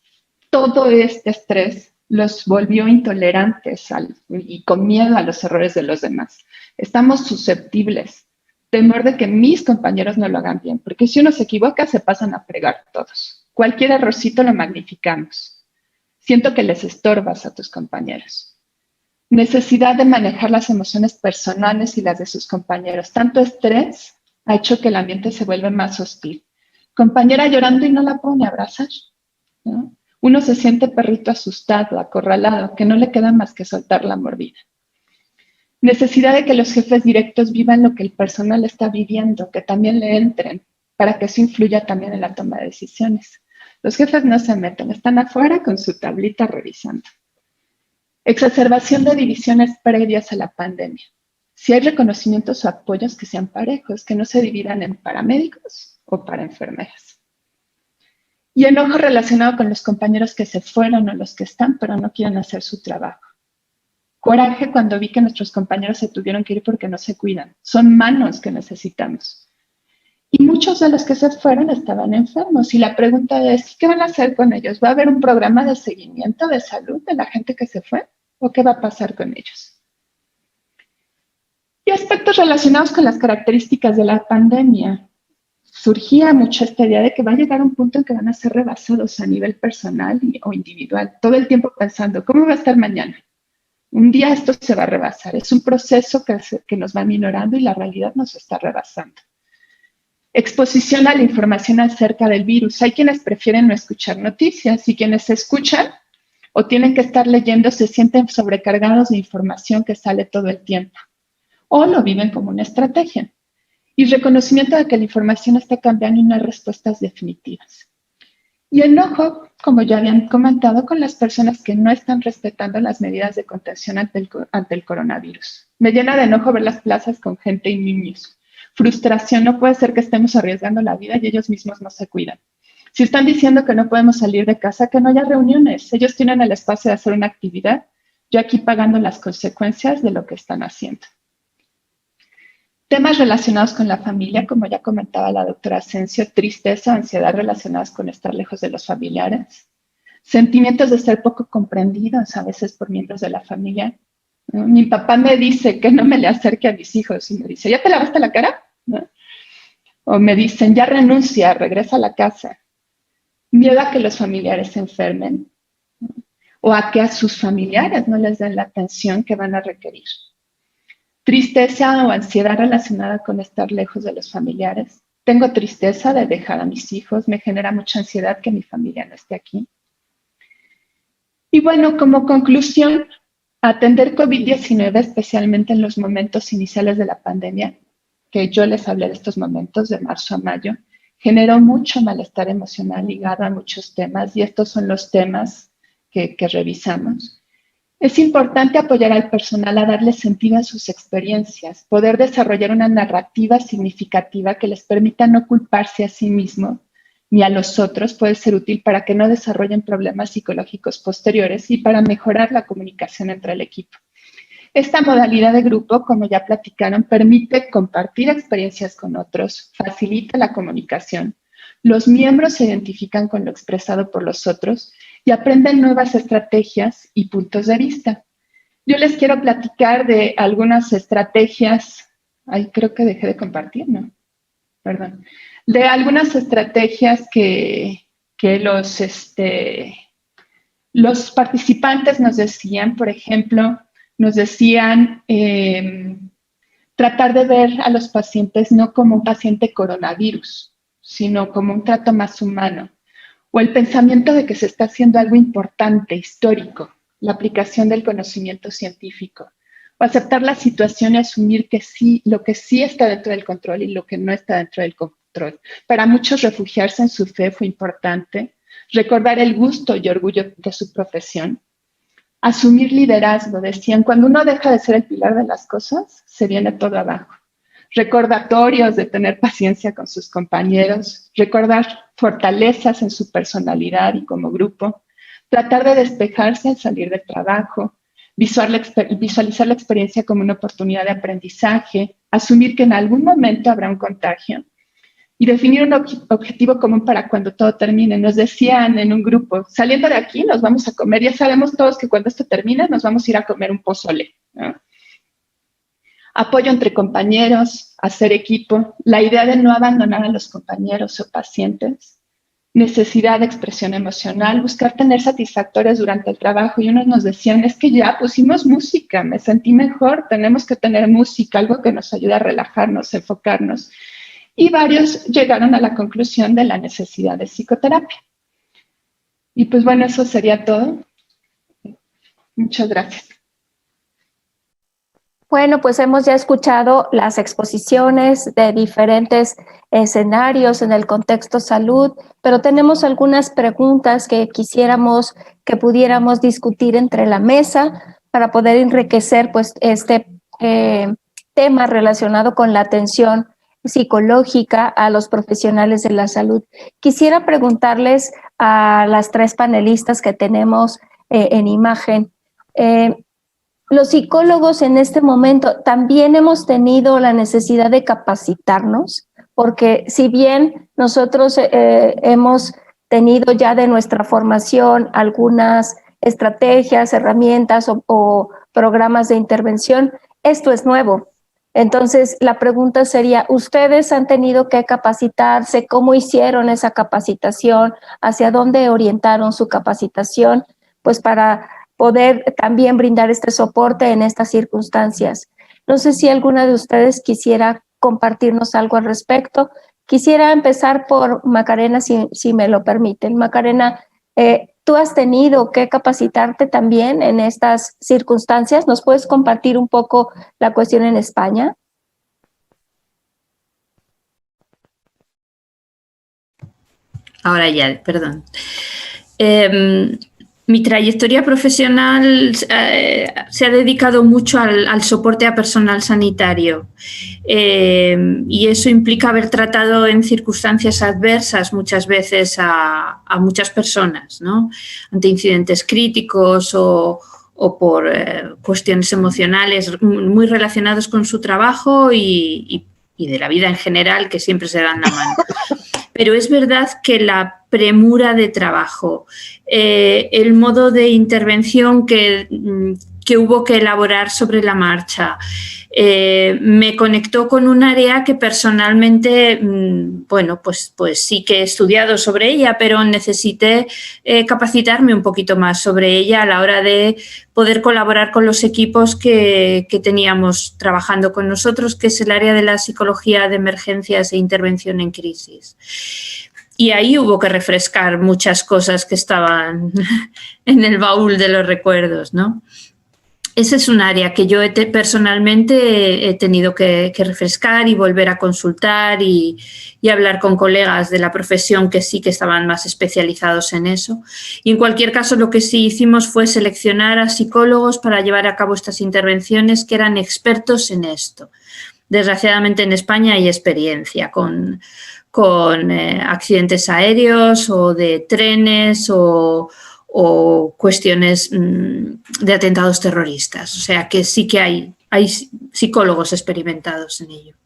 Todo este estrés los volvió intolerantes y con miedo a los errores de los demás. Estamos susceptibles. temor de que mis compañeros no lo hagan bien, porque si uno se equivoca, se pasan a fregar todos. Cualquier errorcito lo magnificamos. Siento que les estorbas a tus compañeros. Necesidad de manejar las emociones personales y las de sus compañeros. Tanto estrés ha hecho que el ambiente se vuelva más hostil. Compañera llorando y no la pone a abrazar, ¿no? Uno se siente perrito asustado, acorralado, que no le queda más que soltar la mordida. Necesidad de que los jefes directos vivan lo que el personal está viviendo, que también le entren, para que eso influya también en la toma de decisiones. Los jefes no se meten, están afuera con su tablita revisando. Exacerbación de divisiones previas a la pandemia. Si hay reconocimientos o apoyos que sean parejos, que no se dividan en paramédicos o para enfermeras. Y enojo relacionado con los compañeros que se fueron o los que están, pero no quieren hacer su trabajo. Coraje cuando vi que nuestros compañeros se tuvieron que ir porque no se cuidan. Son manos que necesitamos. Y muchos de los que se fueron estaban enfermos. Y la pregunta es, ¿qué van a hacer con ellos? ¿Va a haber un programa de seguimiento de salud de la gente que se fue? ¿O qué va a pasar con ellos? Y aspectos relacionados con las características de la pandemia. Surgía mucho esta idea de que va a llegar un punto en que van a ser rebasados a nivel personal o individual. Todo el tiempo pensando, ¿cómo va a estar mañana? Un día esto se va a rebasar. Es un proceso que nos va minorando y la realidad nos está rebasando. Exposición a la información acerca del virus. Hay quienes prefieren no escuchar noticias y quienes escuchan o tienen que estar leyendo se sienten sobrecargados de información que sale todo el tiempo o lo viven como una estrategia. Y reconocimiento de que la información está cambiando y no hay respuestas definitivas. Y enojo, como ya habían comentado, con las personas que no están respetando las medidas de contención ante el coronavirus. Me llena de enojo ver las plazas con gente y niños. Frustración, no puede ser que estemos arriesgando la vida y ellos mismos no se cuidan. Si están diciendo que no podemos salir de casa, que no haya reuniones. Ellos tienen el espacio de hacer una actividad, yo aquí pagando las consecuencias de lo que están haciendo. Temas relacionados con la familia, como ya comentaba la doctora Asensio, tristeza, ansiedad relacionadas con estar lejos de los familiares, sentimientos de ser poco comprendidos a veces por miembros de la familia. Mi papá me dice que no me le acerque a mis hijos y me dice, ¿ya te lavaste la cara? ¿No? O me dicen, ya renuncia, regresa a la casa. Miedo a que los familiares se enfermen, ¿no? O a que a sus familiares no les den la atención que van a requerir. Tristeza o ansiedad relacionada con estar lejos de los familiares. Tengo tristeza de dejar a mis hijos, me genera mucha ansiedad que mi familia no esté aquí. Y bueno, como conclusión, atender COVID-19, especialmente en los momentos iniciales de la pandemia, que yo les hablé de estos momentos de marzo a mayo, generó mucho malestar emocional ligado a muchos temas y estos son los temas que revisamos. Es importante apoyar al personal a darle sentido a sus experiencias, poder desarrollar una narrativa significativa que les permita no culparse a sí mismo ni a los otros, puede ser útil para que no desarrollen problemas psicológicos posteriores y para mejorar la comunicación entre el equipo. Esta modalidad de grupo, como ya platicaron, permite compartir experiencias con otros, facilita la comunicación. Los miembros se identifican con lo expresado por los otros y aprenden nuevas estrategias y puntos de vista. Yo les quiero platicar de algunas estrategias, creo que dejé de compartir, ¿no? Perdón. De algunas estrategias que los participantes nos decían, por ejemplo, nos decían tratar de ver a los pacientes no como un paciente coronavirus, sino como un trato más humano. O el pensamiento de que se está haciendo algo importante, histórico, la aplicación del conocimiento científico. O aceptar la situación y asumir que sí, lo que sí está dentro del control y lo que no está dentro del control. Para muchos refugiarse en su fe fue importante. Recordar el gusto y orgullo de su profesión. Asumir liderazgo. Decían, cuando uno deja de ser el pilar de las cosas, se viene todo abajo. Recordatorios de tener paciencia con sus compañeros, recordar fortalezas en su personalidad y como grupo, tratar de despejarse al salir del trabajo, visualizar la experiencia como una oportunidad de aprendizaje, asumir que en algún momento habrá un contagio y definir un objetivo común para cuando todo termine. Nos decían en un grupo, saliendo de aquí nos vamos a comer, ya sabemos todos que cuando esto termine nos vamos a ir a comer un pozole, ¿no? apoyo entre compañeros, hacer equipo, la idea de no abandonar a los compañeros o pacientes, necesidad de expresión emocional, buscar tener satisfactorias durante el trabajo. Y unos nos decían, es que ya pusimos música, me sentí mejor, tenemos que tener música, algo que nos ayude a relajarnos, enfocarnos. Y varios llegaron a la conclusión de la necesidad de psicoterapia. Y pues bueno, eso sería todo. Muchas gracias. Bueno, pues hemos ya escuchado las exposiciones de diferentes escenarios en el contexto salud, pero tenemos algunas preguntas que quisiéramos que pudiéramos discutir entre la mesa para poder enriquecer pues este tema relacionado con la atención psicológica a los profesionales de la salud. Quisiera preguntarles a las tres panelistas que tenemos en imagen, los psicólogos en este momento también hemos tenido la necesidad de capacitarnos, porque si bien nosotros hemos tenido ya de nuestra formación algunas estrategias, herramientas o programas de intervención, esto es nuevo. Entonces, la pregunta sería, ¿ustedes han tenido que capacitarse? ¿Cómo hicieron esa capacitación? ¿Hacia dónde orientaron su capacitación? Pues para poder también brindar este soporte en estas circunstancias. No sé si alguna de ustedes quisiera compartirnos algo al respecto. Quisiera empezar por Macarena, si me lo permiten. Macarena, ¿tú has tenido que capacitarte también en estas circunstancias? ¿Nos puedes compartir un poco la cuestión en España? Ahora ya, perdón. Mi trayectoria profesional se ha dedicado mucho al soporte a personal sanitario y eso implica haber tratado en circunstancias adversas muchas veces a muchas personas, ¿no? Ante incidentes críticos o por cuestiones emocionales muy relacionados con su trabajo y de la vida en general, que siempre se dan la mano. Pero es verdad que la premura de trabajo, el modo de intervención que hubo que elaborar sobre la marcha, me conectó con un área que personalmente, bueno, pues sí que he estudiado sobre ella, pero necesité capacitarme un poquito más sobre ella a la hora de poder colaborar con los equipos que teníamos trabajando con nosotros, que es el área de la psicología de emergencias e intervención en crisis. Y ahí hubo que refrescar muchas cosas que estaban en el baúl de los recuerdos, ¿no? Ese es un área que yo personalmente he tenido que refrescar y volver a consultar y hablar con colegas de la profesión que sí que estaban más especializados en eso. Y en cualquier caso, lo que sí hicimos fue seleccionar a psicólogos para llevar a cabo estas intervenciones que eran expertos en esto. Desgraciadamente en España hay experiencia con accidentes aéreos o de trenes o cuestiones de atentados terroristas. O sea que sí que hay psicólogos experimentados en ello.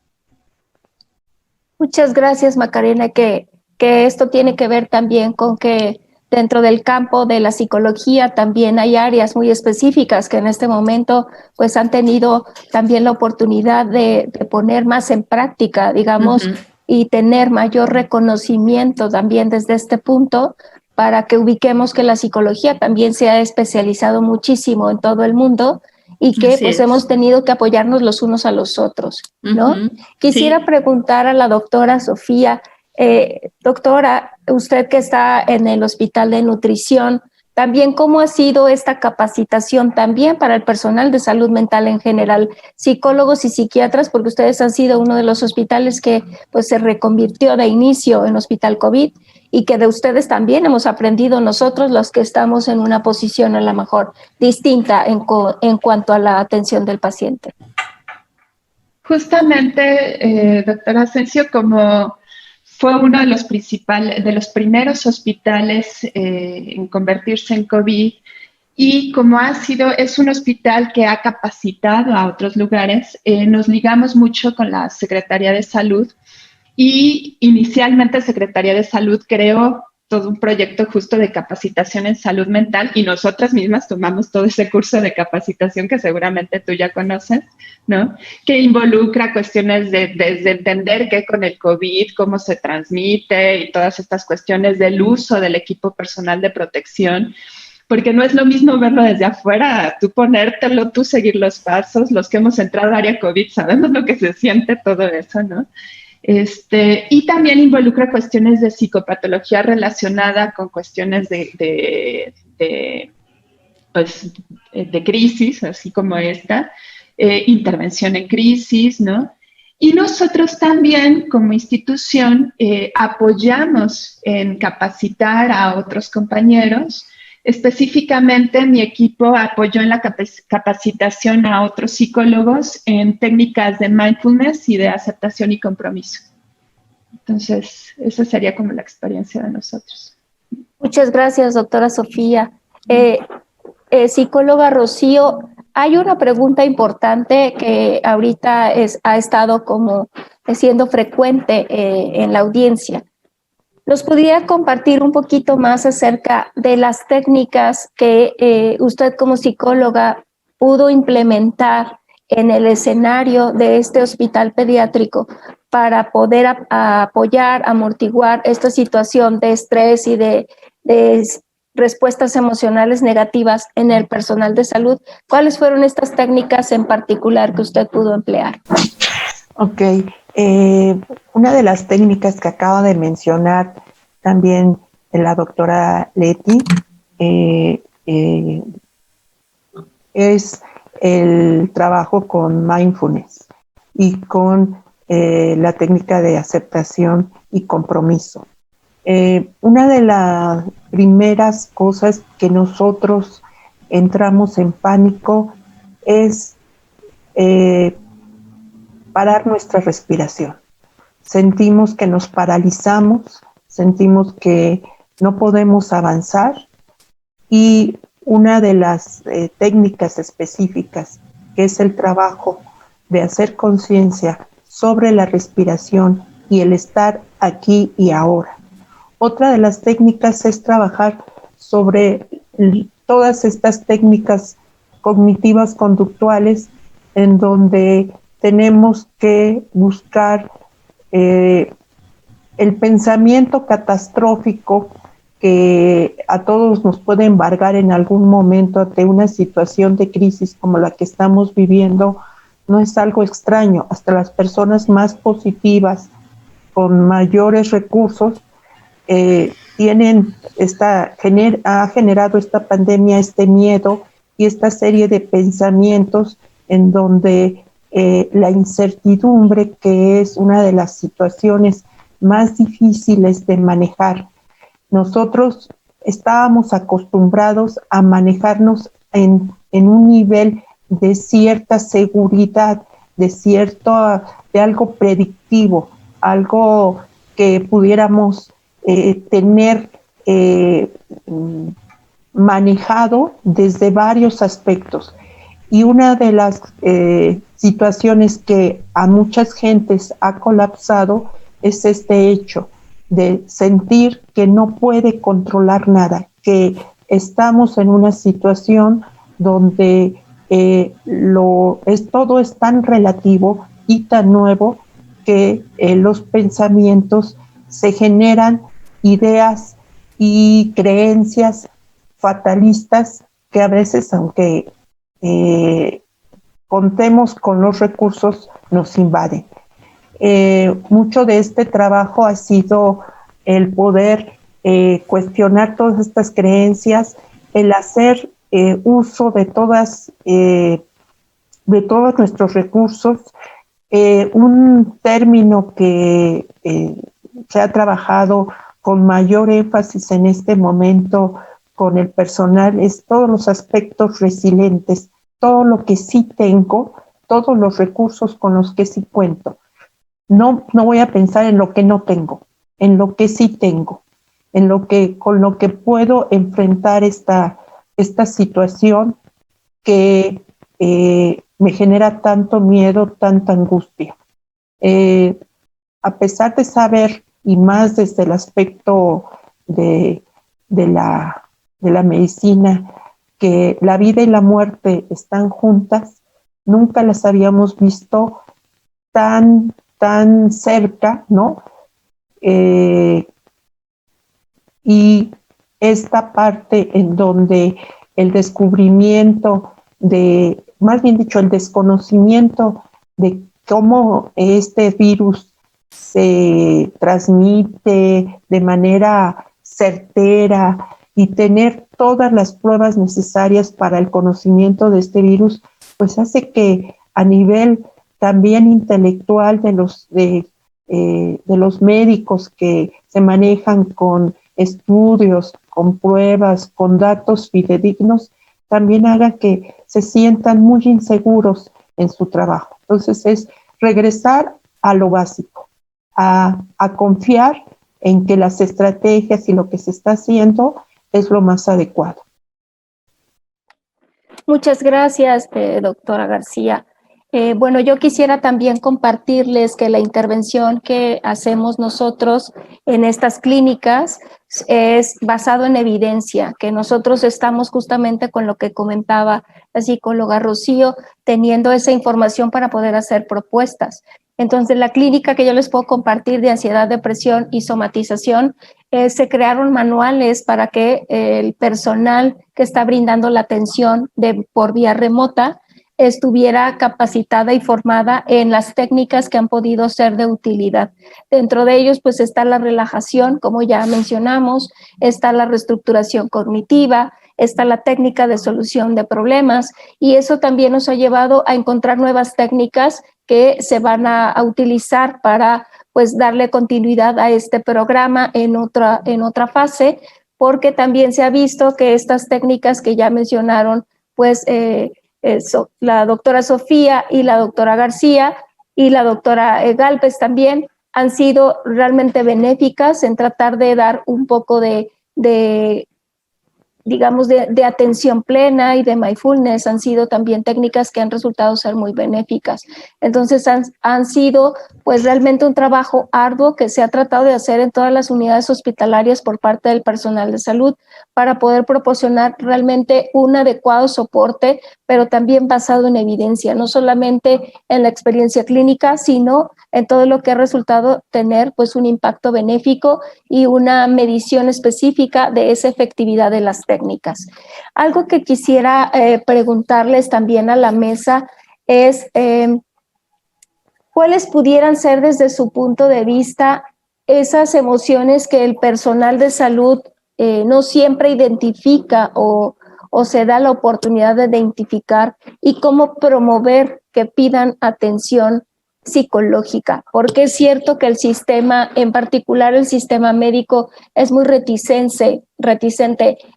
Muchas gracias, Macarena, que esto tiene que ver también con que dentro del campo de la psicología también hay áreas muy específicas que en este momento pues han tenido también la oportunidad de poner más en práctica, digamos, y tener mayor reconocimiento también desde este punto, para que ubiquemos que la psicología también se ha especializado muchísimo en todo el mundo y que pues hemos tenido que apoyarnos los unos a los otros, ¿no? Quisiera preguntar a la doctora Sofía, doctora, usted que está en el Hospital de Nutrición, también cómo ha sido esta capacitación también para el personal de salud mental en general, psicólogos y psiquiatras, porque ustedes han sido uno de los hospitales que pues se reconvirtió de inicio en hospital COVID y que de ustedes también hemos aprendido nosotros los que estamos en una posición a lo mejor distinta en cuanto a la atención del paciente. Justamente, doctora Asensio, como fue uno de los primeros hospitales en convertirse en COVID y como es un hospital que ha capacitado a otros lugares, nos ligamos mucho con la Secretaría de Salud y inicialmente Secretaría de Salud creó todo un proyecto justo de capacitación en salud mental y nosotras mismas tomamos todo ese curso de capacitación que seguramente tú ya conoces, ¿no? Que involucra cuestiones desde entender qué con el COVID, cómo se transmite y todas estas cuestiones del uso del equipo personal de protección, porque no es lo mismo verlo desde afuera, tú ponértelo, tú seguir los pasos, los que hemos entrado a área COVID sabemos lo que se siente todo eso, ¿no? Y también involucra cuestiones de psicopatología relacionada con cuestiones de crisis, así como esta, intervención en crisis, ¿no? Y nosotros también, como institución, apoyamos en capacitar a otros compañeros. Específicamente, mi equipo apoyó en la capacitación a otros psicólogos en técnicas de mindfulness y de aceptación y compromiso. Entonces, esa sería como la experiencia de nosotros. Muchas gracias, doctora Sofía. Psicóloga Rocío, hay una pregunta importante que ahorita ha estado como siendo frecuente en la audiencia. ¿Nos pudiera compartir un poquito más acerca de las técnicas que usted como psicóloga pudo implementar en el escenario de este hospital pediátrico para poder apoyar, amortiguar esta situación de estrés y de respuestas emocionales negativas en el personal de salud? ¿Cuáles fueron estas técnicas en particular que usted pudo emplear? Ok, una de las técnicas que acaba de mencionar también la doctora Leti es el trabajo con mindfulness y con la técnica de aceptación y compromiso. Una de las primeras cosas que nosotros entramos en pánico es parar nuestra respiración. Sentimos que nos paralizamos, sentimos que no podemos avanzar, y una de las técnicas específicas, que es el trabajo de hacer conciencia sobre la respiración y el estar aquí y ahora. Otra de las técnicas es trabajar sobre todas estas técnicas cognitivas conductuales en donde tenemos que buscar el pensamiento catastrófico que a todos nos puede embargar en algún momento ante una situación de crisis como la que estamos viviendo. No es algo extraño. Hasta las personas más positivas, con mayores recursos, ha generado esta pandemia este miedo y esta serie de pensamientos en donde la incertidumbre, que es una de las situaciones más difíciles de manejar. Nosotros estábamos acostumbrados a manejarnos en un nivel de cierta seguridad, de algo predictivo, algo que pudiéramos tener manejado desde varios aspectos. Y una de las situaciones que a muchas gentes ha colapsado es este hecho de sentir que no puede controlar nada, que estamos en una situación donde todo es tan relativo y tan nuevo que los pensamientos se generan ideas y creencias fatalistas que a veces, aunque contemos con los recursos, nos invaden. Mucho de este trabajo ha sido el poder cuestionar todas estas creencias, el hacer uso de todos nuestros recursos. Un término que se ha trabajado con mayor énfasis en este momento con el personal es todos los aspectos resilientes, todo lo que sí tengo, todos los recursos con los que sí cuento. No voy a pensar en lo que no tengo, en lo que sí tengo, con lo que puedo enfrentar esta situación que me genera tanto miedo, tanta angustia. A pesar de saber, y más desde el aspecto de, de la medicina, que la vida y la muerte están juntas, nunca las habíamos visto tan cerca, ¿no? Y esta parte en donde el descubrimiento más bien dicho, el desconocimiento de cómo este virus se transmite de manera certera y tener todas las pruebas necesarias para el conocimiento de este virus, pues hace que a nivel también intelectual de los médicos que se manejan con estudios, con pruebas, con datos fidedignos, también haga que se sientan muy inseguros en su trabajo. Entonces es regresar a lo básico, a confiar en que las estrategias y lo que se está haciendo es lo más adecuado. Muchas gracias, doctora García. Bueno, yo quisiera también compartirles que la intervención que hacemos nosotros en estas clínicas es basado en evidencia, que nosotros estamos justamente con lo que comentaba la psicóloga Rocío, teniendo esa información para poder hacer propuestas. Entonces, la clínica que yo les puedo compartir de ansiedad, depresión y somatización, se crearon manuales para que el personal que está brindando la atención por vía remota estuviera capacitada y formada en las técnicas que han podido ser de utilidad. Dentro de ellos, pues está la relajación, como ya mencionamos, está la reestructuración cognitiva, está la técnica de solución de problemas, y eso también nos ha llevado a encontrar nuevas técnicas que se van a utilizar para pues darle continuidad a este programa en otra fase, porque también se ha visto que estas técnicas que ya mencionaron, pues la doctora Sofía y la doctora García y la doctora Galvez también han sido realmente benéficas en tratar de dar un poco de atención plena y de mindfulness. Han sido también técnicas que han resultado ser muy benéficas. Entonces han sido pues realmente un trabajo arduo que se ha tratado de hacer en todas las unidades hospitalarias por parte del personal de salud para poder proporcionar realmente un adecuado soporte, pero también basado en evidencia, no solamente en la experiencia clínica, sino en todo lo que ha resultado tener pues un impacto benéfico y una medición específica de esa efectividad de las técnicas. Algo que quisiera preguntarles también a la mesa es ¿cuáles pudieran ser desde su punto de vista esas emociones que el personal de salud no siempre identifica o se da la oportunidad de identificar, y cómo promover que pidan atención psicológica? Porque es cierto que el sistema, en particular el sistema médico, es muy reticente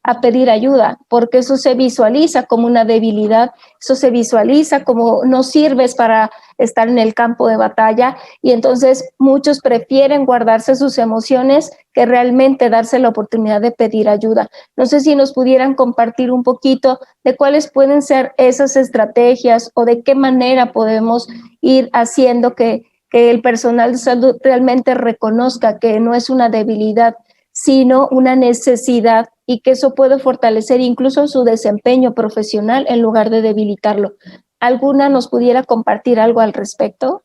a pedir ayuda, porque eso se visualiza como una debilidad, eso se visualiza como no sirves para estar en el campo de batalla, y entonces muchos prefieren guardarse sus emociones que realmente darse la oportunidad de pedir ayuda. No sé si nos pudieran compartir un poquito de cuáles pueden ser esas estrategias o de qué manera podemos ir haciendo que el personal de salud realmente reconozca que no es una debilidad, sino una necesidad, y que eso puede fortalecer incluso su desempeño profesional en lugar de debilitarlo. ¿Alguna nos pudiera compartir algo al respecto?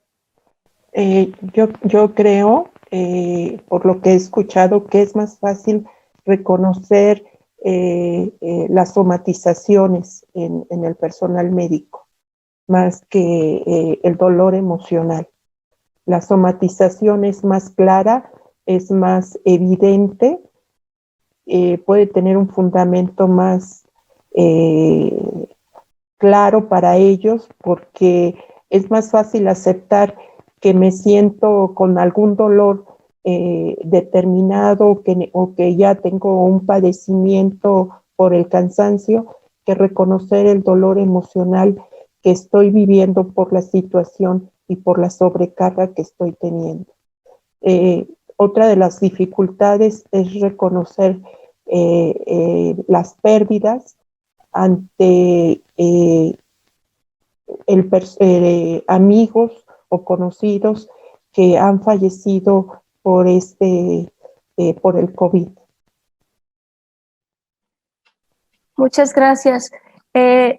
Yo creo, por lo que he escuchado, que es más fácil reconocer las somatizaciones en el personal médico, más que el dolor emocional. La somatización es más clara, es más evidente, puede tener un fundamento más claro para ellos, porque es más fácil aceptar que me siento con algún dolor determinado o que ya tengo un padecimiento por el cansancio, que reconocer el dolor emocional que estoy viviendo por la situación y por la sobrecarga que estoy teniendo. Otra de las dificultades es reconocer las pérdidas ante amigos o conocidos que han fallecido por el COVID. Muchas gracias.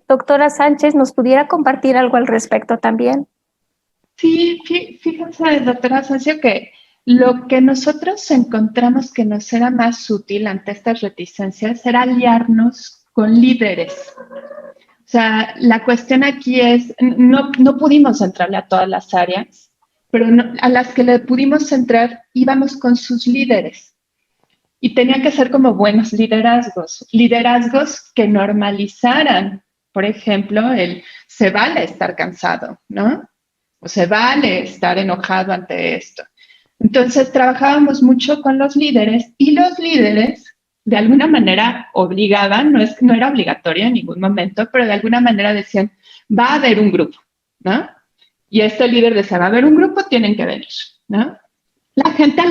Doctora Sánchez, ¿nos pudiera compartir algo al respecto también? Sí, fíjense, doctora Sánchez, que lo que nosotros encontramos que nos era más útil ante estas reticencias era aliarnos con líderes. O sea, la cuestión aquí es, no pudimos entrarle a todas las áreas, pero a las que le pudimos entrar íbamos con sus líderes. Y tenía que ser como buenos liderazgos que normalizaran, por ejemplo, se vale estar cansado, ¿no? O se vale estar enojado ante esto. Entonces, trabajábamos mucho con los líderes y los líderes, de alguna manera, obligaban, no era obligatorio en ningún momento, pero de alguna manera decían, va a haber un grupo, ¿no? Y este líder decía, va a haber un grupo, tienen que venir, ¿no? La gente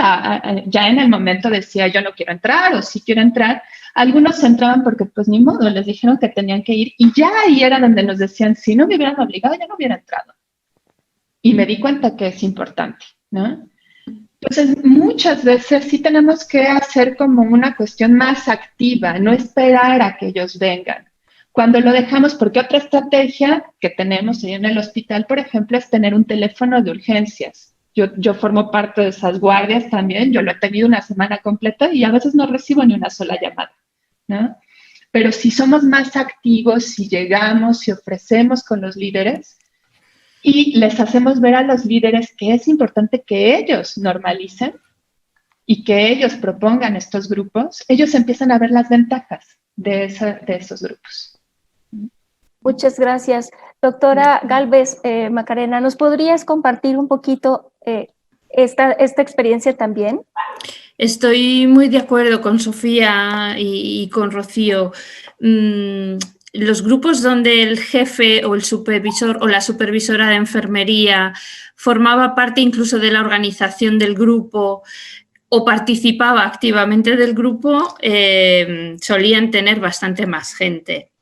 ya en el momento decía, yo no quiero entrar o sí quiero entrar. Algunos entraban porque pues ni modo, les dijeron que tenían que ir y ya ahí era donde nos decían, si no me hubieran obligado, yo no hubiera entrado. Y me di cuenta que es importante, ¿no? Entonces, muchas veces sí tenemos que hacer como una cuestión más activa, no esperar a que ellos vengan. Cuando lo dejamos, porque otra estrategia que tenemos ahí en el hospital, por ejemplo, es tener un teléfono de urgencias. Yo formo parte de esas guardias también, yo lo he tenido una semana completa y a veces no recibo ni una sola llamada, ¿no? Pero si somos más activos, si llegamos, si ofrecemos con los líderes y les hacemos ver a los líderes que es importante que ellos normalicen y que ellos propongan estos grupos, ellos empiezan a ver las ventajas de esos grupos. Muchas gracias. Doctora Galvez, Macarena, ¿nos podrías compartir un poquito esta experiencia también? Estoy muy de acuerdo con Sofía y con Rocío. Los grupos donde el jefe o el supervisor o la supervisora de enfermería formaba parte incluso de la organización del grupo o participaba activamente del grupo, solían tener bastante más gente.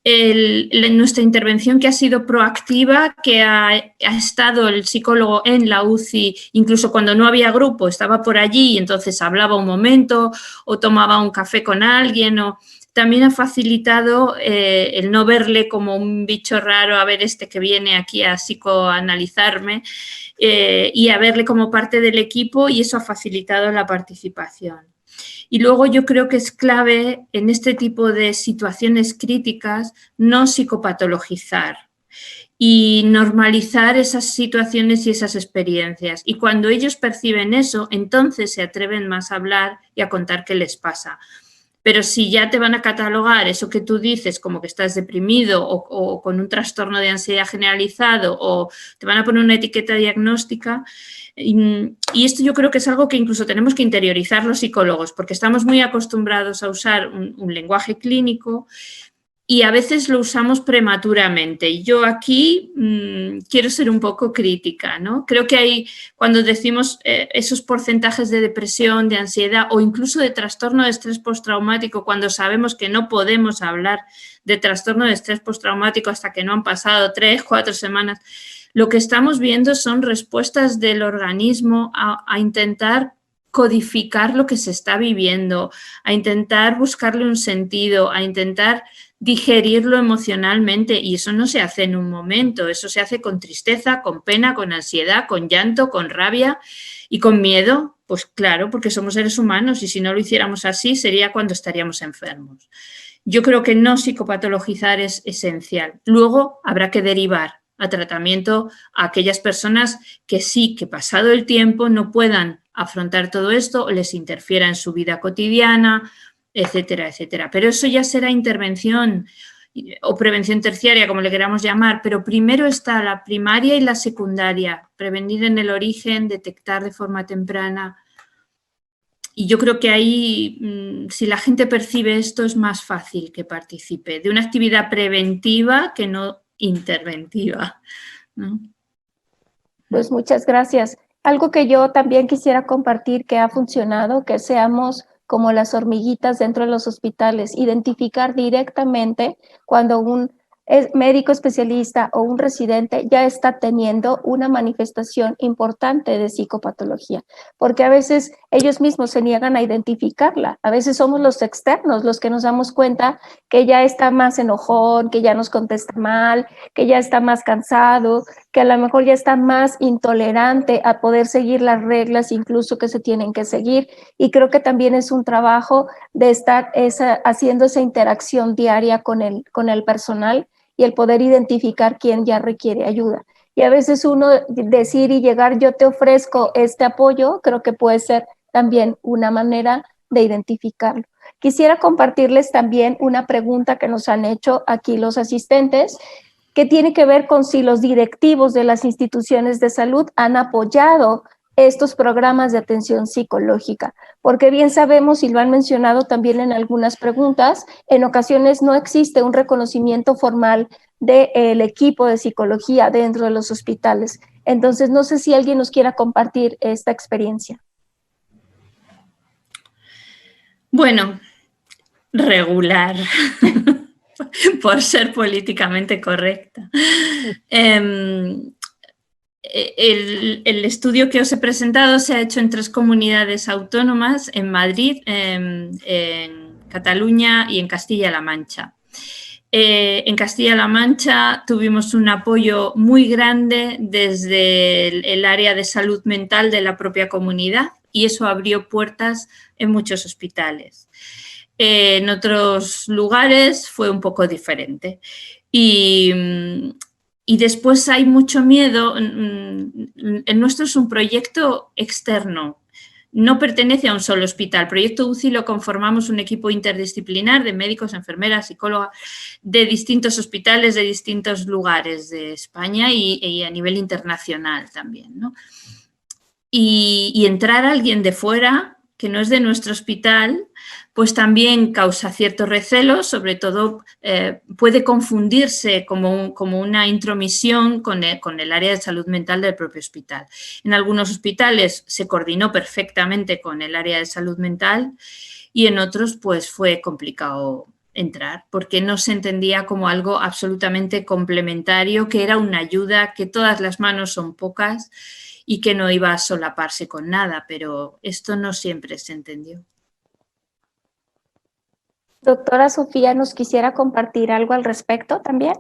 Nuestra intervención, que ha sido proactiva, que ha estado el psicólogo en la UCI, incluso cuando no había grupo, estaba por allí y entonces hablaba un momento o tomaba un café con alguien, también ha facilitado el no verle como un bicho raro, a ver este que viene aquí a psicoanalizarme, y a verle como parte del equipo, y eso ha facilitado la participación. Y luego yo creo que es clave en este tipo de situaciones críticas no psicopatologizar y normalizar esas situaciones y esas experiencias. Y cuando ellos perciben eso, entonces se atreven más a hablar y a contar qué les pasa. Pero si ya te van a catalogar eso que tú dices como que estás deprimido o con un trastorno de ansiedad generalizado, o te van a poner una etiqueta diagnóstica, y esto yo creo que es algo que incluso tenemos que interiorizar los psicólogos, porque estamos muy acostumbrados a usar un lenguaje clínico y a veces lo usamos prematuramente. Y yo aquí quiero ser un poco crítica, ¿no? Creo que cuando decimos esos porcentajes de depresión, de ansiedad o incluso de trastorno de estrés postraumático, cuando sabemos que no podemos hablar de trastorno de estrés postraumático hasta que no han pasado 3, 4 semanas, lo que estamos viendo son respuestas del organismo a intentar codificar lo que se está viviendo, a intentar buscarle un sentido, a intentar digerirlo emocionalmente, y eso no se hace en un momento, eso se hace con tristeza, con pena, con ansiedad, con llanto, con rabia y con miedo, pues claro, porque somos seres humanos y si no lo hiciéramos así sería cuando estaríamos enfermos. Yo creo que no psicopatologizar es esencial. Luego habrá que derivar a tratamiento a aquellas personas que sí, que pasado el tiempo no puedan afrontar todo esto o les interfiera en su vida cotidiana, etcétera, etcétera. Pero eso ya será intervención o prevención terciaria, como le queramos llamar, pero primero está la primaria y la secundaria, prevenir en el origen, detectar de forma temprana. Y yo creo que ahí, si la gente percibe esto, es más fácil que participe de una actividad preventiva que no interventiva, ¿no? Pues muchas gracias. Algo que yo también quisiera compartir que ha funcionado, que seamos como las hormiguitas dentro de los hospitales, identificar directamente cuando un médico especialista o un residente ya está teniendo una manifestación importante de psicopatología, porque a veces ellos mismos se niegan a identificarla. A veces somos los externos los que nos damos cuenta que ya está más enojón, que ya nos contesta mal, que ya está más cansado, que a lo mejor ya está más intolerante a poder seguir las reglas incluso que se tienen que seguir. Y creo que también es un trabajo de estar haciendo esa interacción diaria con el personal y el poder identificar quién ya requiere ayuda. Y a veces uno decir y llegar, yo te ofrezco este apoyo, creo que puede ser también una manera de identificarlo. Quisiera compartirles también una pregunta que nos han hecho aquí los asistentes, que tiene que ver con si los directivos de las instituciones de salud han apoyado estos programas de atención psicológica, porque bien sabemos, y lo han mencionado también en algunas preguntas, en ocasiones no existe un reconocimiento formal del equipo de psicología dentro de los hospitales. Entonces, no sé si alguien nos quiera compartir esta experiencia. Bueno, regular, por ser políticamente correcta. El estudio que os he presentado se ha hecho en 3 comunidades autónomas, en Madrid, en Cataluña y en Castilla-La Mancha. En Castilla-La Mancha tuvimos un apoyo muy grande desde el área de salud mental de la propia comunidad y eso abrió puertas en muchos hospitales. En otros lugares fue un poco diferente. Y después hay mucho miedo. El nuestro es un proyecto externo. No pertenece a un solo hospital. Proyecto UCI lo conformamos un equipo interdisciplinar de médicos, enfermeras, psicólogas, de distintos hospitales, de distintos lugares de España y a nivel internacional también, ¿no? Y entrar a alguien de fuera, que no es de nuestro hospital, pues también causa cierto recelo, sobre todo puede confundirse como una intromisión con el área de salud mental del propio hospital. En algunos hospitales se coordinó perfectamente con el área de salud mental y en otros pues fue complicado entrar porque no se entendía como algo absolutamente complementario, que era una ayuda, que todas las manos son pocas y que no iba a solaparse con nada, pero esto no siempre se entendió. Doctora Sofía, ¿nos quisiera compartir algo al respecto también?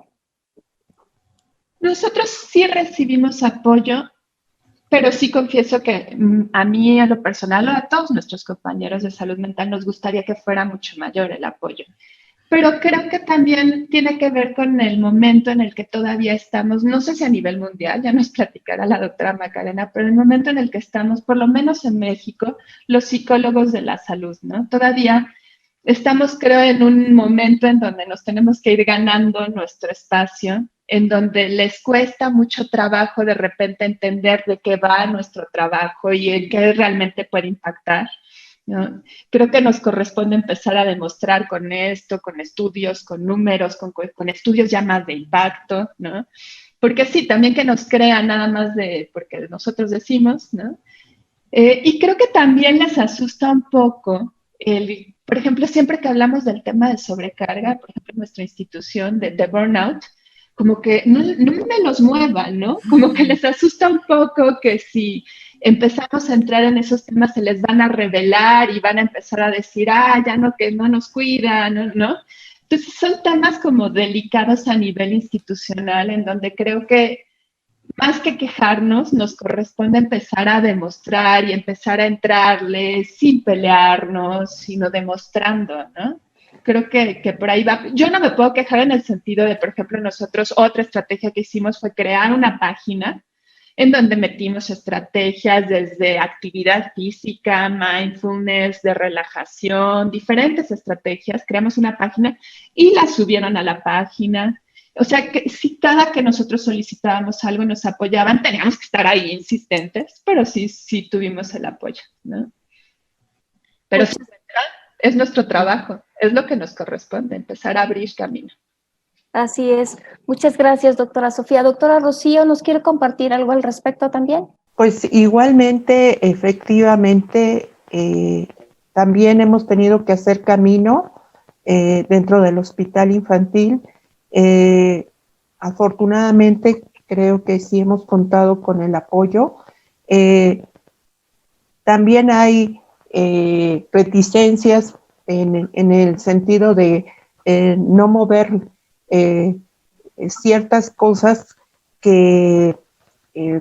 Nosotros sí recibimos apoyo, pero sí confieso que a mí, a lo personal, o a todos nuestros compañeros de salud mental, nos gustaría que fuera mucho mayor el apoyo. Pero creo que también tiene que ver con el momento en el que todavía estamos, no sé si a nivel mundial, ya nos platicará la doctora Macarena, pero el momento en el que estamos, por lo menos en México, los psicólogos de la salud, ¿no? Todavía estamos, creo, en un momento en donde nos tenemos que ir ganando nuestro espacio, en donde les cuesta mucho trabajo de repente entender de qué va nuestro trabajo y en qué realmente puede impactar, ¿no? Creo que nos corresponde empezar a demostrar con esto, con estudios, con números, con estudios ya más de impacto, ¿no? Porque sí, también que nos crean nada más de porque nosotros decimos, ¿no? Y creo que también les asusta un poco por ejemplo, siempre que hablamos del tema de sobrecarga, por ejemplo, en nuestra institución de burnout, como que no me los muevan, ¿no? Como que les asusta un poco que si empezamos a entrar en esos temas se les van a revelar y van a empezar a decir, ya no, que no nos cuidan, ¿no? Entonces son temas como delicados a nivel institucional en donde creo que más que quejarnos, nos corresponde empezar a demostrar y empezar a entrarle sin pelearnos, sino demostrando, ¿no? Creo que por ahí va. Yo no me puedo quejar en el sentido de, por ejemplo, nosotros otra estrategia que hicimos fue crear una página en donde metimos estrategias desde actividad física, mindfulness, de relajación, diferentes estrategias. Creamos una página y la subieron a la página. O sea, que si cada que nosotros solicitábamos algo nos apoyaban, teníamos que estar ahí insistentes, pero sí tuvimos el apoyo, ¿no? Pero sí, es nuestro trabajo, es lo que nos corresponde, empezar a abrir camino. Así es. Muchas gracias, doctora Sofía. Doctora Rocío, ¿nos quiere compartir algo al respecto también? Pues igualmente, efectivamente, también hemos tenido que hacer camino dentro del hospital infantil. Afortunadamente, creo que sí hemos contado con el apoyo. También hay reticencias en el sentido de no mover ciertas cosas que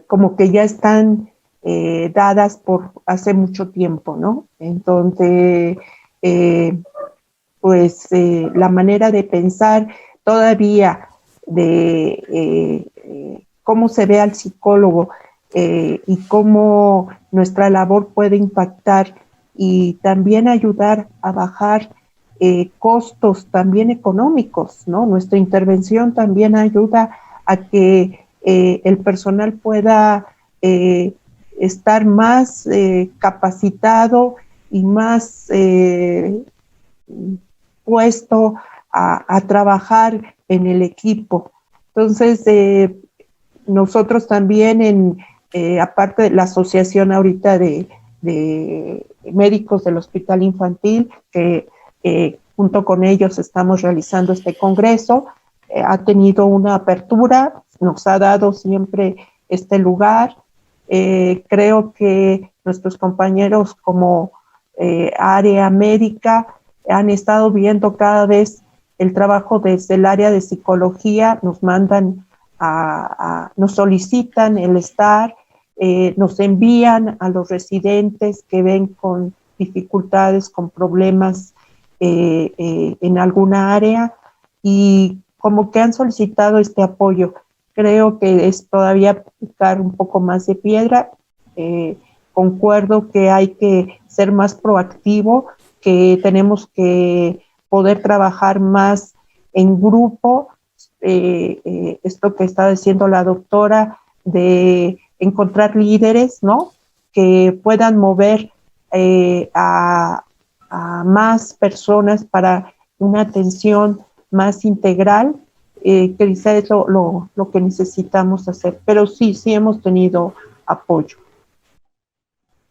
como que ya están dadas por hace mucho tiempo, ¿no? Entonces, la manera de pensar todavía de cómo se ve al psicólogo y cómo nuestra labor puede impactar y también ayudar a bajar costos también económicos, ¿no? Nuestra intervención también ayuda a que el personal pueda estar más capacitado y más puesto a trabajar en el equipo. Entonces, nosotros también, aparte de la asociación ahorita de médicos del Hospital Infantil, que junto con ellos estamos realizando este congreso, ha tenido una apertura, nos ha dado siempre este lugar. Creo que nuestros compañeros como área médica han estado viendo cada vez el trabajo desde el área de psicología, nos mandan nos solicitan el estar, nos envían a los residentes que ven con dificultades, con problemas en alguna área y como que han solicitado este apoyo. Creo que es todavía picar un poco más de piedra. Concuerdo que hay que ser más proactivo, que tenemos que poder trabajar más en grupo. Esto que está diciendo la doctora, de encontrar líderes, ¿no? Que puedan mover a más personas para una atención más integral, que quizá es lo que necesitamos hacer. Pero sí hemos tenido apoyo.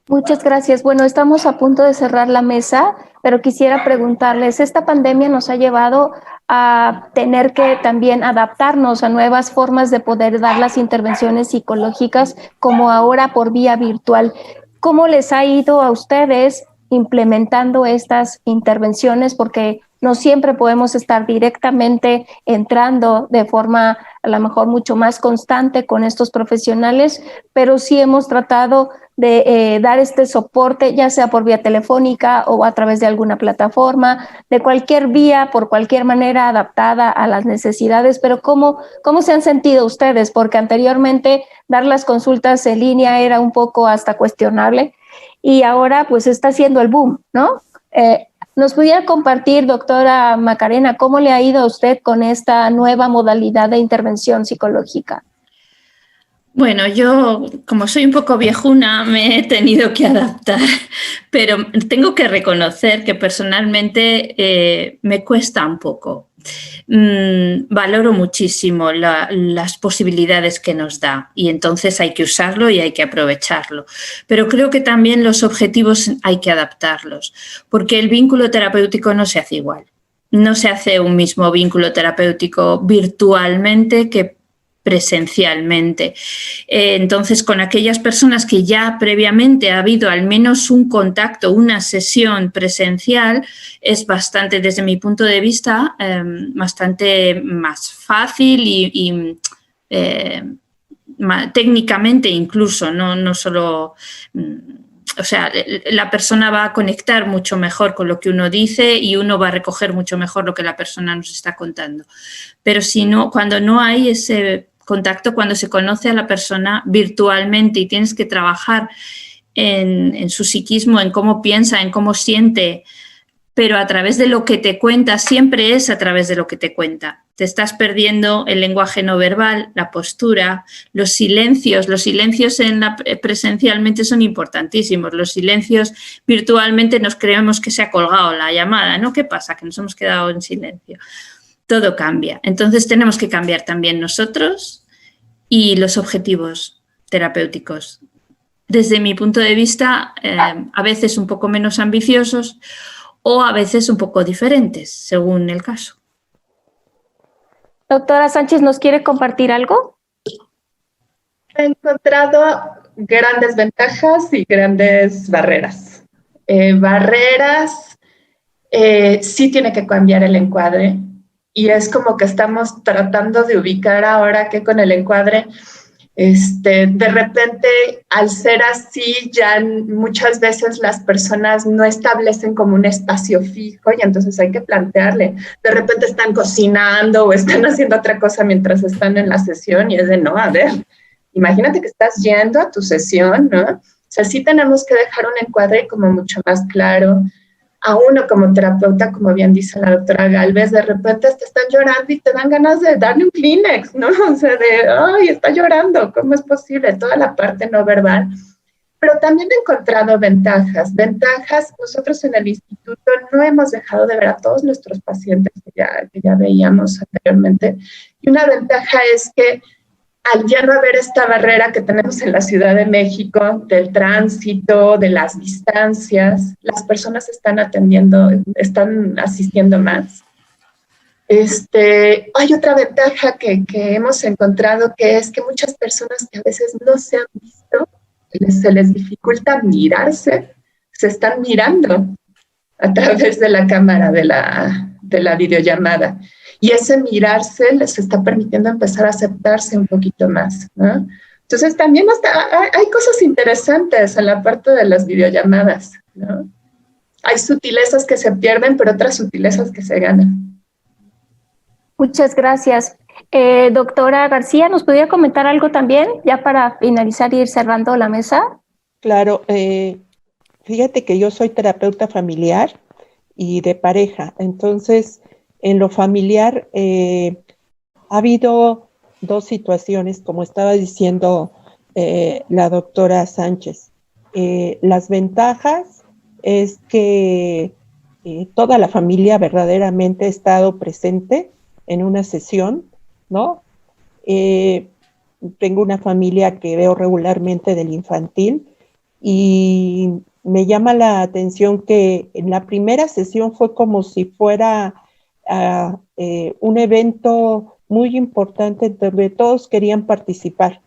Muchas gracias. Bueno, estamos a punto de cerrar la mesa, pero quisiera preguntarles, esta pandemia nos ha llevado a tener que también adaptarnos a nuevas formas de poder dar las intervenciones psicológicas, como ahora por vía virtual. ¿Cómo les ha ido a ustedes implementando estas intervenciones? Porque no siempre podemos estar directamente entrando de forma a lo mejor mucho más constante con estos profesionales, pero sí hemos tratado de dar este soporte, ya sea por vía telefónica o a través de alguna plataforma, de cualquier vía, por cualquier manera adaptada a las necesidades. Pero ¿cómo se han sentido ustedes? Porque anteriormente dar las consultas en línea era un poco hasta cuestionable y ahora pues está siendo el boom, ¿no? ¿Nos pudiera compartir, doctora Macarena, cómo le ha ido a usted con esta nueva modalidad de intervención psicológica? Bueno, yo, como soy un poco viejuna, me he tenido que adaptar, pero tengo que reconocer que personalmente me cuesta un poco. Valoro muchísimo las posibilidades que nos da y entonces hay que usarlo y hay que aprovecharlo. Pero creo que también los objetivos hay que adaptarlos, porque el vínculo terapéutico no se hace igual. No se hace un mismo vínculo terapéutico virtualmente que presencialmente. Entonces, con aquellas personas que ya previamente ha habido al menos un contacto, una sesión presencial, es bastante, desde mi punto de vista, bastante más fácil y técnicamente incluso, no solo... O sea, la persona va a conectar mucho mejor con lo que uno dice y uno va a recoger mucho mejor lo que la persona nos está contando. Pero si no, cuando no hay ese contacto, cuando se conoce a la persona virtualmente y tienes que trabajar en su psiquismo, en cómo piensa, en cómo siente, pero a través de lo que te cuenta, siempre es a través de lo que te cuenta. Te estás perdiendo el lenguaje no verbal, la postura, los silencios. Los silencios presencialmente son importantísimos. Los silencios virtualmente nos creemos que se ha colgado la llamada, ¿no? ¿Qué pasa? Que nos hemos quedado en silencio. Todo cambia. Entonces tenemos que cambiar también nosotros y los objetivos terapéuticos. Desde mi punto de vista, a veces un poco menos ambiciosos o a veces un poco diferentes, según el caso. Doctora Sánchez, ¿nos quiere compartir algo? He encontrado grandes ventajas y grandes barreras. Sí tiene que cambiar el encuadre. y es como que estamos tratando de ubicar ahora que con el encuadre, de repente, al ser así, ya muchas veces las personas no establecen como un espacio fijo y entonces hay que plantearle. De repente están cocinando o están haciendo otra cosa mientras están en la sesión y es de, no, a ver, imagínate que estás yendo a tu sesión, ¿no? O sea, sí tenemos que dejar un encuadre como mucho más claro. A uno como terapeuta, como bien dice la doctora Galvez, de repente te están llorando y te dan ganas de darle un Kleenex, ¿no? O sea, ay, está llorando, ¿cómo es posible? Toda la parte no verbal. Pero también he encontrado ventajas. Ventajas, nosotros en el instituto no hemos dejado de ver a todos nuestros pacientes que ya veíamos anteriormente. Y una ventaja es que al ya no haber esta barrera que tenemos en la Ciudad de México, del tránsito, de las distancias, las personas están asistiendo más. Hay otra ventaja que hemos encontrado, que es que muchas personas que a veces no se han visto, se les dificulta mirarse, se están mirando a través de la cámara de la videollamada. Y ese mirarse les está permitiendo empezar a aceptarse un poquito más, ¿no? Entonces también hay cosas interesantes en la parte de las videollamadas, ¿no? Hay sutilezas que se pierden, pero otras sutilezas que se ganan. Muchas gracias. Doctora García, ¿nos podría comentar algo también, ya para finalizar y ir cerrando la mesa? Claro, fíjate que yo soy terapeuta familiar y de pareja, entonces en lo familiar ha habido dos situaciones, como estaba diciendo la doctora Sánchez. Las ventajas es que toda la familia verdaderamente ha estado presente en una sesión, ¿no? Tengo una familia que veo regularmente del infantil y me llama la atención que en la primera sesión fue como si fuera un evento muy importante donde todos querían participar.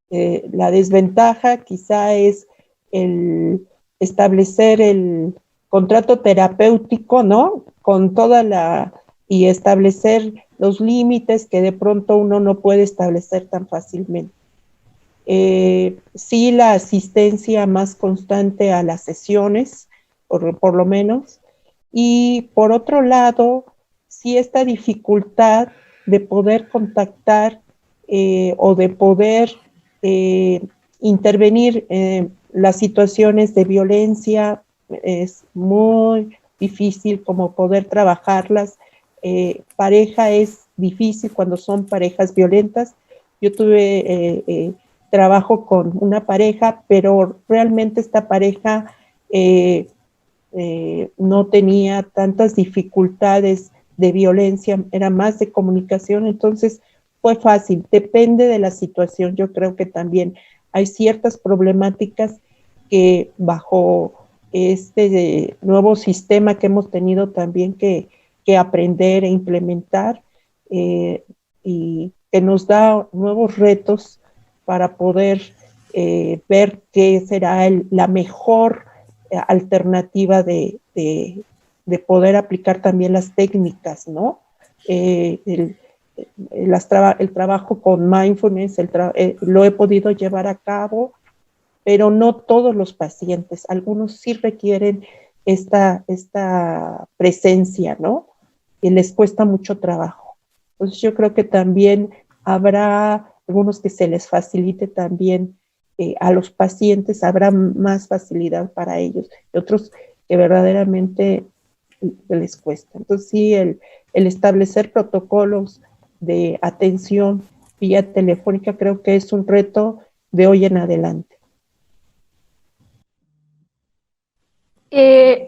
La desventaja quizá es el establecer el contrato terapéutico, ¿no? Con y establecer los límites que de pronto uno no puede establecer tan fácilmente. Sí, la asistencia más constante a las sesiones, por lo menos, y por otro lado, sí esta dificultad de poder contactar o de poder intervenir en las situaciones de violencia, es muy difícil como poder trabajarlas. Pareja es difícil cuando son parejas violentas. Yo tuve trabajo con una pareja, pero realmente esta pareja no tenía tantas dificultades de violencia, era más de comunicación, entonces fue fácil, depende de la situación. Yo creo que también hay ciertas problemáticas que bajo este nuevo sistema que hemos tenido también que aprender e implementar y que nos da nuevos retos para poder ver qué será la mejor alternativa de poder aplicar también las técnicas, ¿no? El trabajo con mindfulness lo he podido llevar a cabo, pero no todos los pacientes. Algunos sí requieren esta presencia, ¿no? Y les cuesta mucho trabajo. Entonces yo creo que también habrá algunos que se les facilite también a los pacientes, habrá más facilidad para ellos, y otros que verdaderamente les cuesta. Entonces sí, el establecer protocolos de atención vía telefónica creo que es un reto de hoy en adelante.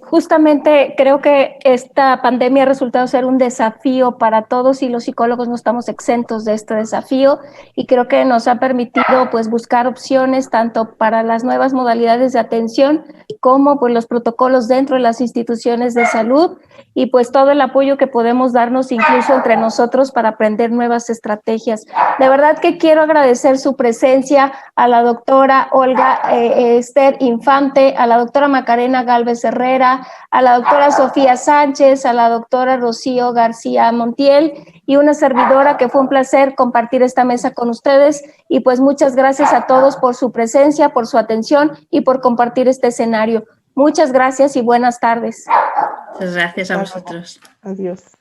Justamente creo que esta pandemia ha resultado ser un desafío para todos y los psicólogos no estamos exentos de este desafío y creo que nos ha permitido pues buscar opciones tanto para las nuevas modalidades de atención como pues los protocolos dentro de las instituciones de salud y pues todo el apoyo que podemos darnos incluso entre nosotros para aprender nuevas estrategias. De verdad que quiero agradecer su presencia a la doctora Olga Esther Infante, a la doctora Macarena Galvez Galvez Herrera, a la doctora Sofía Sánchez, a la doctora Rocío García Montiel y una servidora, que fue un placer compartir esta mesa con ustedes. Y pues muchas gracias a todos por su presencia, por su atención y por compartir este escenario. Muchas gracias y buenas tardes. Muchas gracias a vosotros. Adiós.